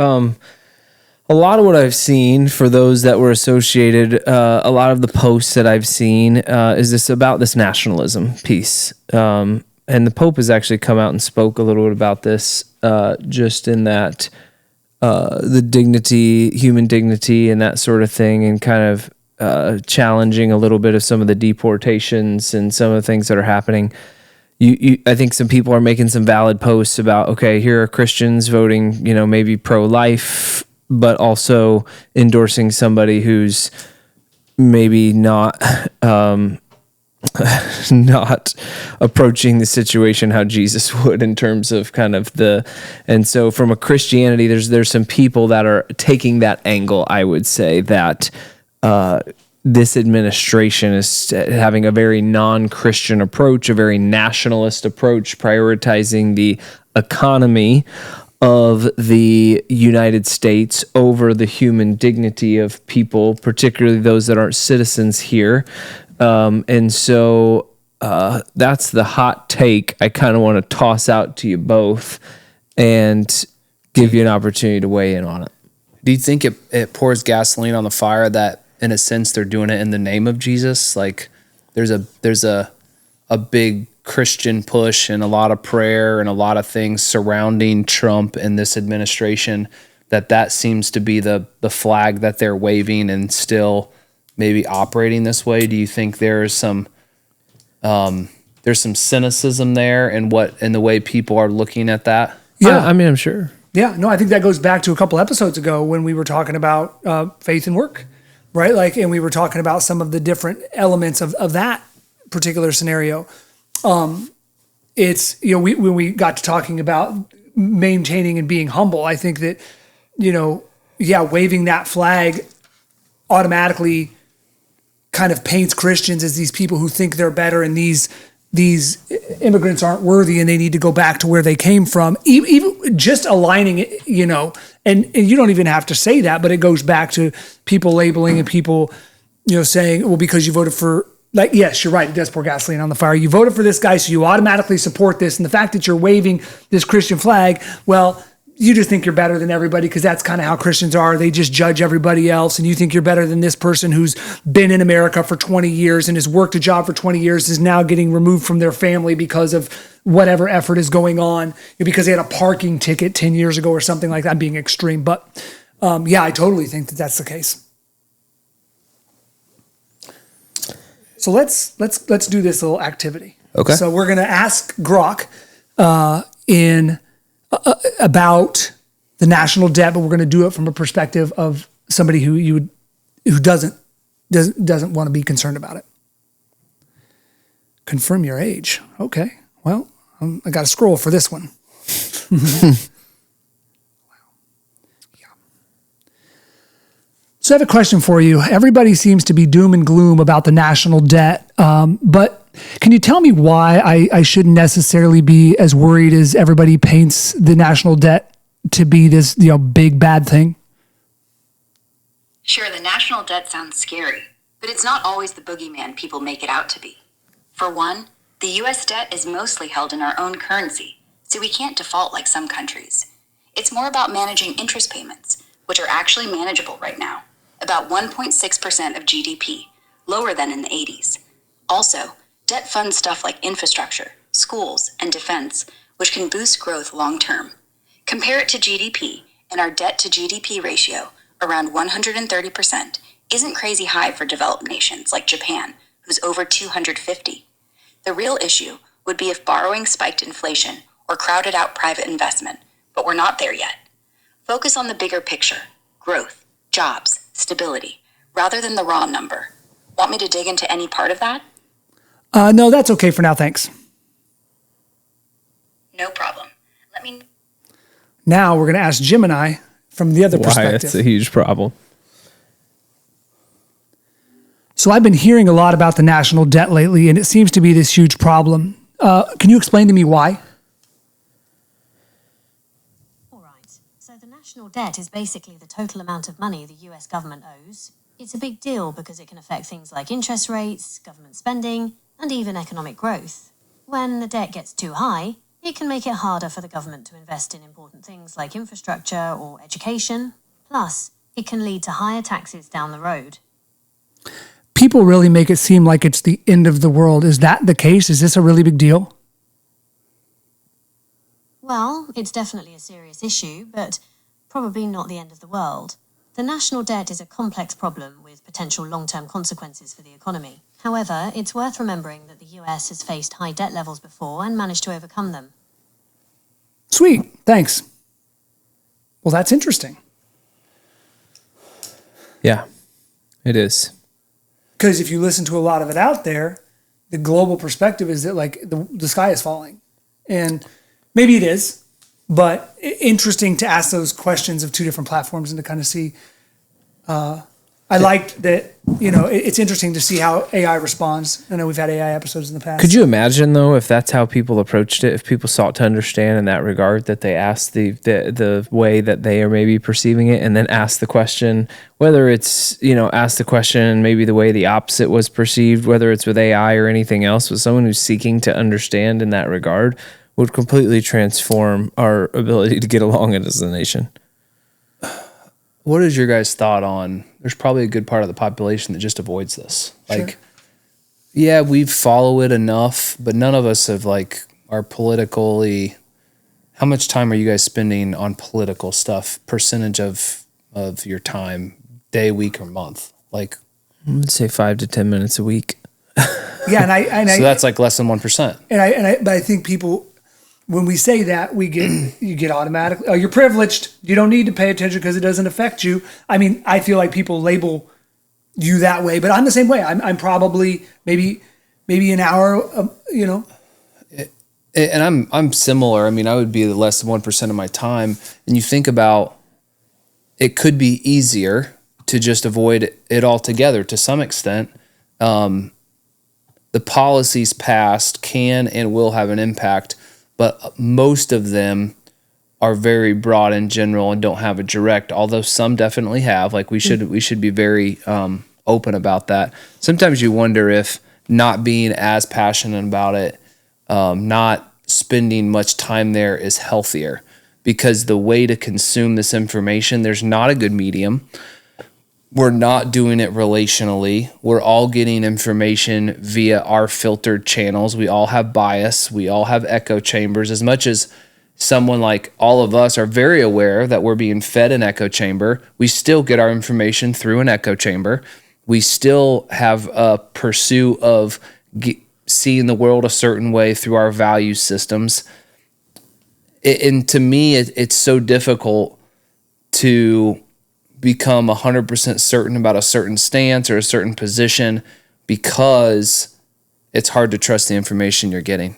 A lot of what I've seen for those that were associated, a lot of the posts that I've seen is this about this nationalism piece. And the Pope has actually come out and spoke a little bit about this, just in that the dignity, human dignity and that sort of thing, and kind of challenging a little bit of some of the deportations and some of the things that are happening. I think some people are making some valid posts about, okay, here are Christians voting, maybe pro-life, but also endorsing somebody who's maybe not not approaching the situation how Jesus would in terms of kind of and so from a Christianity, there's some people that are taking that angle, I would say, that this administration is having a very non-Christian approach, a very nationalist approach, prioritizing the economy of the United States over the human dignity of people, particularly those that aren't citizens here. And so that's the hot take I kind of want to toss out to you both and give you an opportunity to weigh in on it. Do you think it pours gasoline on the fire that, in a sense, they're doing it in the name of Jesus? Like there's a big Christian push and a lot of prayer and a lot of things surrounding Trump and this administration, that seems to be the flag that they're waving and still maybe operating this way. Do you think there's some cynicism there in the way people are looking at that? Yeah, I'm sure. Yeah, no, I think that goes back to a couple episodes ago when we were talking about faith and work, right? Like, and we were talking about some of the different elements of that particular scenario. It's, when we got to talking about maintaining and being humble, I think that, waving that flag automatically kind of paints Christians as these people who think they're better and these these immigrants aren't worthy and they need to go back to where they came from. Even just aligning it, and you don't even have to say that, but it goes back to people labeling and people, saying, well, because you voted for, like, yes, you're right, it does pour gasoline on the fire. You voted for this guy, so you automatically support this. And the fact that you're waving this Christian flag, well, you just think you're better than everybody because that's kind of how Christians are. They just judge everybody else, and you think you're better than this person who's been in America for 20 years and has worked a job for 20 years, is now getting removed from their family because of whatever effort is going on, because they had a parking ticket 10 years ago or something like that. I'm being extreme, but I totally think that that's the case. So let's do this little activity. Okay. So we're going to ask Grok about the national debt, but we're going to do it from a perspective of somebody who doesn't want to be concerned about it. Confirm your age. Okay. Well, I got to scroll for this one. So I have a question for you. Everybody seems to be doom and gloom about the national debt, but can you tell me why I shouldn't necessarily be as worried as everybody paints the national debt to be this, big bad thing? Sure, the national debt sounds scary, but it's not always the boogeyman people make it out to be. For one, the U.S. debt is mostly held in our own currency, so we can't default like some countries. It's more about managing interest payments, which are actually manageable right now, about 1.6% of GDP, lower than in the 80s. Also, debt funds stuff like infrastructure, schools, and defense, which can boost growth long term. Compare it to GDP, and our debt to GDP ratio, around 130%, isn't crazy high for developed nations like Japan, who's over 250. The real issue would be if borrowing spiked inflation or crowded out private investment, but we're not there yet. Focus on the bigger picture: growth, jobs, stability, rather than the raw number. Want me to dig into any part of that? No, that's okay for now, thanks. No problem. Now we're going to ask Gemini from the other perspective. Why it's a huge problem. So I've been hearing a lot about the national debt lately, and it seems to be this huge problem. Can you explain to me why? All right. So the national debt is basically the total amount of money the US government owes. It's a big deal because it can affect things like interest rates, government spending, and even economic growth. When the debt gets too high, it can make it harder for the government to invest in important things like infrastructure or education. Plus, it can lead to higher taxes down the road. People really make it seem like it's the end of the world. Is that the case? Is this a really big deal? Well, it's definitely a serious issue, but probably not the end of the world. The national debt is a complex problem with potential long-term consequences for the economy. However, it's worth remembering that the US has faced high debt levels before and managed to overcome them. Sweet, thanks. Well, that's interesting. Yeah, it is. Because if you listen to a lot of it out there, the global perspective is that like the sky is falling. And maybe it is, but interesting to ask those questions of two different platforms and to kind of see. I liked that, it's interesting to see how AI responds. I know we've had AI episodes in the past. Could you imagine, though, if that's how people approached it, if people sought to understand in that regard, that they asked the way that they are maybe perceiving it, and then ask the question, whether it's, ask the question maybe the way the opposite was perceived, whether it's with AI or anything else, with someone who's seeking to understand in that regard, would completely transform our ability to get along as a nation. What is your guys' thought on, there's probably a good part of the population that just avoids this. Sure. Yeah, we follow it enough, but none of us are politically, how much time are you guys spending on political stuff, percentage of your time, day, week, or month? I would say 5 to 10 minutes a week. Yeah, so that's less than 1%. But I think people, when we say that, you get automatically, oh, you're privileged. You don't need to pay attention because it doesn't affect you. I mean, I feel like people label you that way, but I'm the same way. I'm probably maybe an hour, And I'm similar. I mean, I would be less than 1% of my time. And you think about, it could be easier to just avoid it altogether to some extent. the policies passed can and will have an impact, but most of them are very broad and general and don't have a direct, although some definitely have. Like we should be very open about that. Sometimes you wonder if not being as passionate about it, not spending much time there is healthier, because the way to consume this information, there's not a good medium. We're not doing it relationally. We're all getting information via our filtered channels. We all have bias. We all have echo chambers. As much as someone like all of us are very aware that we're being fed an echo chamber, we still get our information through an echo chamber. We still have a pursuit of seeing the world a certain way through our value systems. And to me, it's so difficult to become 100% certain about a certain stance or a certain position, because it's hard to trust the information you're getting.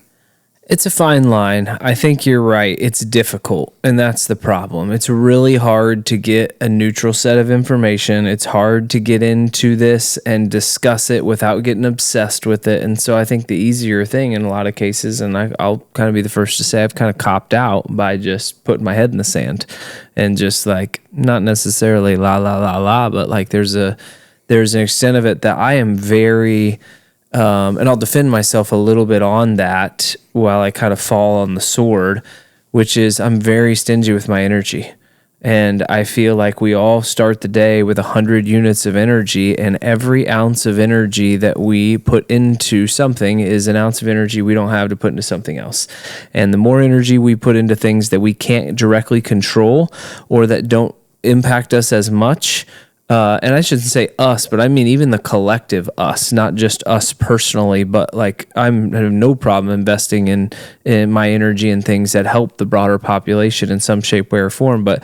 It's a fine line. I think you're right. It's difficult, and that's the problem. It's really hard to get a neutral set of information. It's hard to get into this and discuss it without getting obsessed with it. And so I think the easier thing in a lot of cases, and I'll kind of be the first to say I've kind of copped out by just putting my head in the sand and just like not necessarily la la la la, but like there's an extent of it that I am very and I'll defend myself a little bit on that while I kind of fall on the sword, which is I'm very stingy with my energy. And I feel like we all start the day with 100 units of energy, and every ounce of energy that we put into something is an ounce of energy we don't have to put into something else. And the more energy we put into things that we can't directly control or that don't impact us as much, and I shouldn't say us, but I mean even the collective us, not just us personally, but like I have no problem investing in my energy and things that help the broader population in some shape, way, or form, but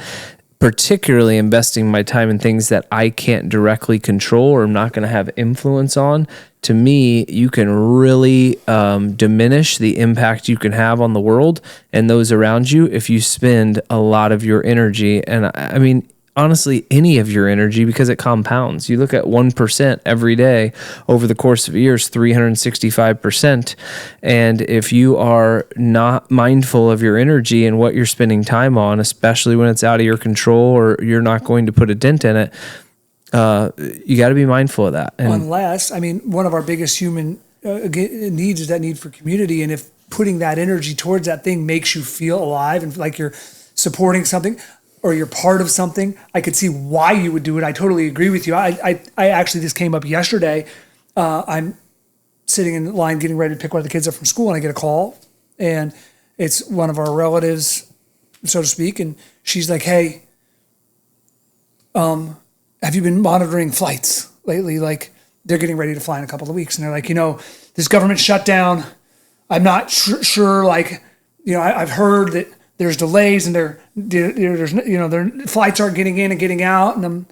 particularly investing my time in things that I can't directly control or I'm not going to have influence on. To me, you can really diminish the impact you can have on the world and those around you if you spend a lot of your energy. And I mean, honestly, any of your energy, because it compounds. You look at 1% every day over the course of years, 365%. And if you are not mindful of your energy and what you're spending time on, especially when it's out of your control or you're not going to put a dent in it, you got to be mindful of that. And unless, I mean, one of our biggest human needs is that need for community. And if putting that energy towards that thing makes you feel alive and like you're supporting something, or you're part of something, I could see why you would do it. I totally agree with you. I actually, this came up yesterday. I'm sitting in line getting ready to pick one of the kids up from school, and I get a call, and it's one of our relatives, so to speak, and she's like, hey, have you been monitoring flights lately? Like, they're getting ready to fly in a couple of weeks, and they're like, this government shutdown, I'm not sure, like, I've heard that there's delays and their flights aren't getting in and getting out. And I'm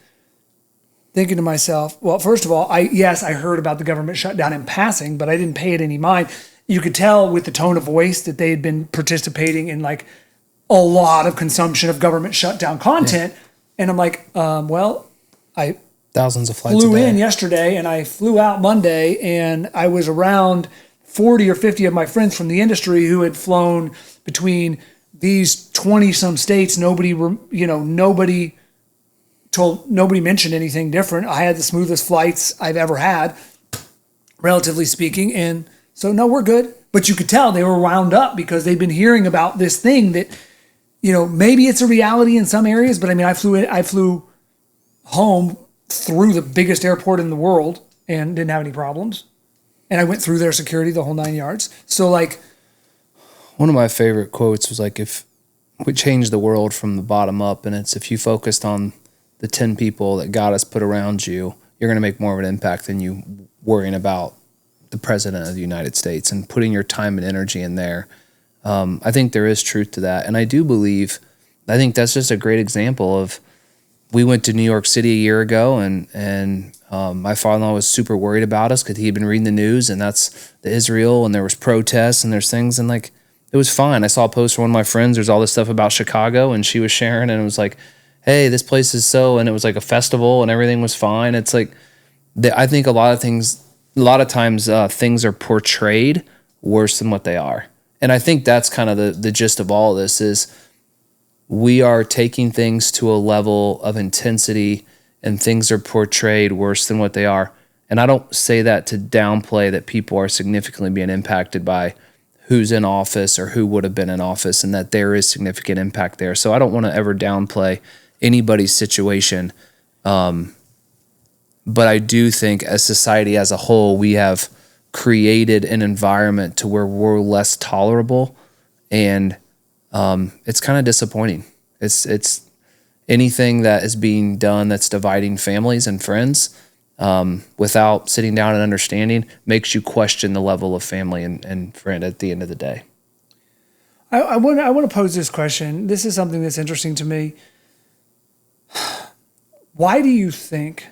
thinking to myself, well, first of all, I heard about the government shutdown in passing, but I didn't pay it any mind. You could tell with the tone of voice that they had been participating in like a lot of consumption of government shutdown content. Yeah. And I'm like, I thousands of flights flew in yesterday and I flew out Monday, and I was around 40 or 50 of my friends from the industry who had flown between these 20 some states. Nobody mentioned anything different. I had the smoothest flights I've ever had, relatively speaking. And so, no, we're good. But you could tell they were wound up because they'd been hearing about this thing that, maybe it's a reality in some areas, but I mean, I flew home through the biggest airport in the world and didn't have any problems. And I went through their security, the whole 9 yards. So like, one of my favorite quotes was like, if we change the world from the bottom up, and it's if you focused on the 10 people that God has put around you, you're going to make more of an impact than you worrying about the president of the United States and putting your time and energy in there. I think there is truth to that. And I think that's just a great example of, we went to New York City a year ago, and my father-in-law was super worried about us because he'd been reading the news, and that's the Israel, and there was protests and there's things, and like, it was fine. I saw a post from one of my friends. There's all this stuff about Chicago, and she was sharing, and it was like, hey, this place is so, and it was like a festival, and everything was fine. It's like, I think a lot of things a lot of times things are portrayed worse than what they are. And I think that's kind of the gist of all of this is we are taking things to a level of intensity and things are portrayed worse than what they are. And I don't say that to downplay that people are significantly being impacted by who's in office or who would have been in office and that there is significant impact there. So I don't want to ever downplay anybody's situation. But I do think as society as a whole, we have created an environment to where we're less tolerable, and it's kind of disappointing. It's anything that is being done that's dividing families and friends without sitting down and understanding makes you question the level of family and friend at the end of the day. I want to pose this question. This is something that's interesting to me. Why do you think,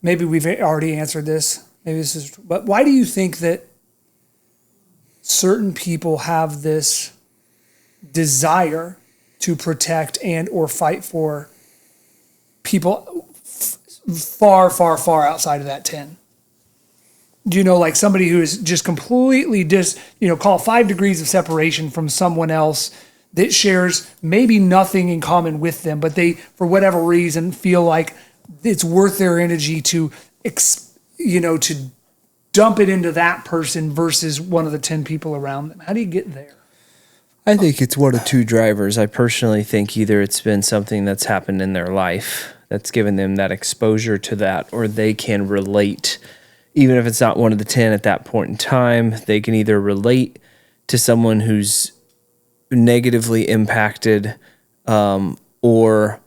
maybe we've already answered this, but why do you think that certain people have this desire to protect and or fight for people far, far, far outside of that 10? Do you know, like somebody who is just completely call 5 degrees of separation from someone else that shares maybe nothing in common with them, but they, for whatever reason, feel like it's worth their energy to dump it into that person versus one of the 10 people around them? How do you get there? I think it's one of two drivers. I personally think either it's been something that's happened in their life that's given them that exposure to that, or they can relate, even if it's not one of the 10 at that point in time, they can either relate to someone who's negatively impacted, or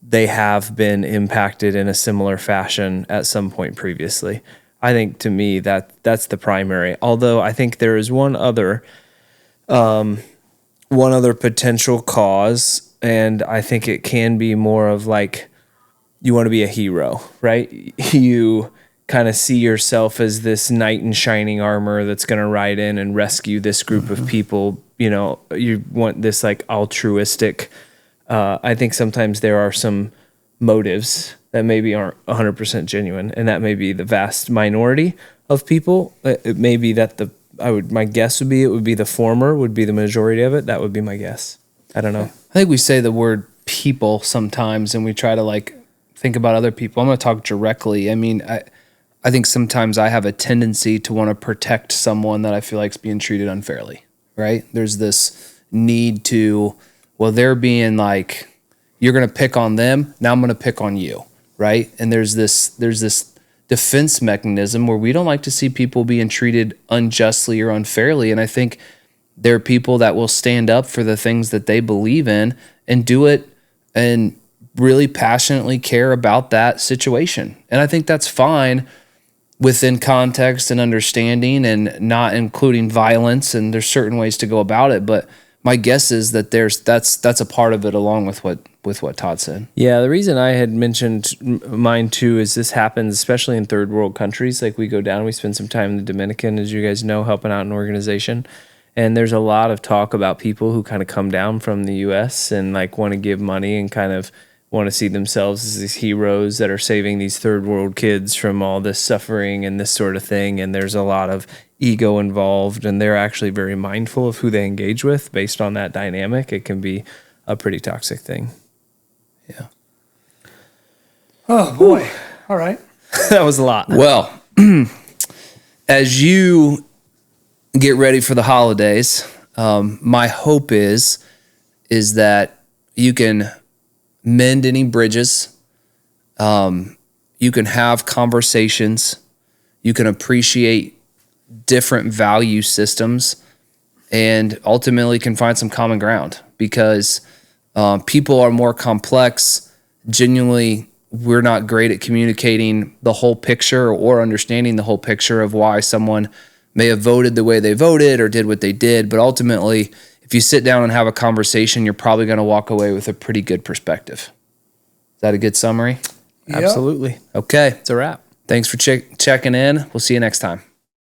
they have been impacted in a similar fashion at some point previously. I think to me that's the primary. Although I think there is one other potential cause, and I think it can be more of like you want to be a hero, right? You kind of see yourself as this knight in shining armor that's going to ride in and rescue this group of people. You know, you want this like altruistic. I think sometimes there are some motives that maybe aren't 100% genuine, and that may be the vast minority of people. It may be that my guess would be it would be the former would be the majority of it. That would be my guess. I don't know. I think we say the word people sometimes and we try to like think about other people. I'm going to talk directly. I mean, I think sometimes I have a tendency to want to protect someone that I feel like is being treated unfairly, right? There's this need to, well, they're being like, you're going to pick on them. Now I'm going to pick on you, right? And there's this defense mechanism where we don't like to see people being treated unjustly or unfairly. And I think there are people that will stand up for the things that they believe in and do it and really passionately care about that situation. And I think that's fine within context and understanding and not including violence. And there's certain ways to go about it. But my guess is that that's a part of it along with what Todd said. Yeah, the reason I had mentioned mine too is this happens especially in third world countries. Like we go down, we spend some time in the Dominican, as you guys know, helping out an organization. And there's a lot of talk about people who kind of come down from the U.S. and like want to give money and kind of want to see themselves as these heroes that are saving these third world kids from all this suffering and this sort of thing. And there's a lot of ego involved, and they're actually very mindful of who they engage with based on that dynamic. It can be a pretty toxic thing. Yeah. Oh boy. All right. That was a lot. Well, as you get ready for the holidays, my hope is that you can mend any bridges. You can have conversations. You can appreciate different value systems and ultimately can find some common ground because people are more complex. Genuinely, we're not great at communicating the whole picture or understanding the whole picture of why someone may have voted the way they voted or did what they did. But ultimately, if you sit down and have a conversation, you're probably going to walk away with a pretty good perspective. Is that a good summary? Yep. Absolutely. Okay. It's a wrap. Thanks for checking in. We'll see you next time.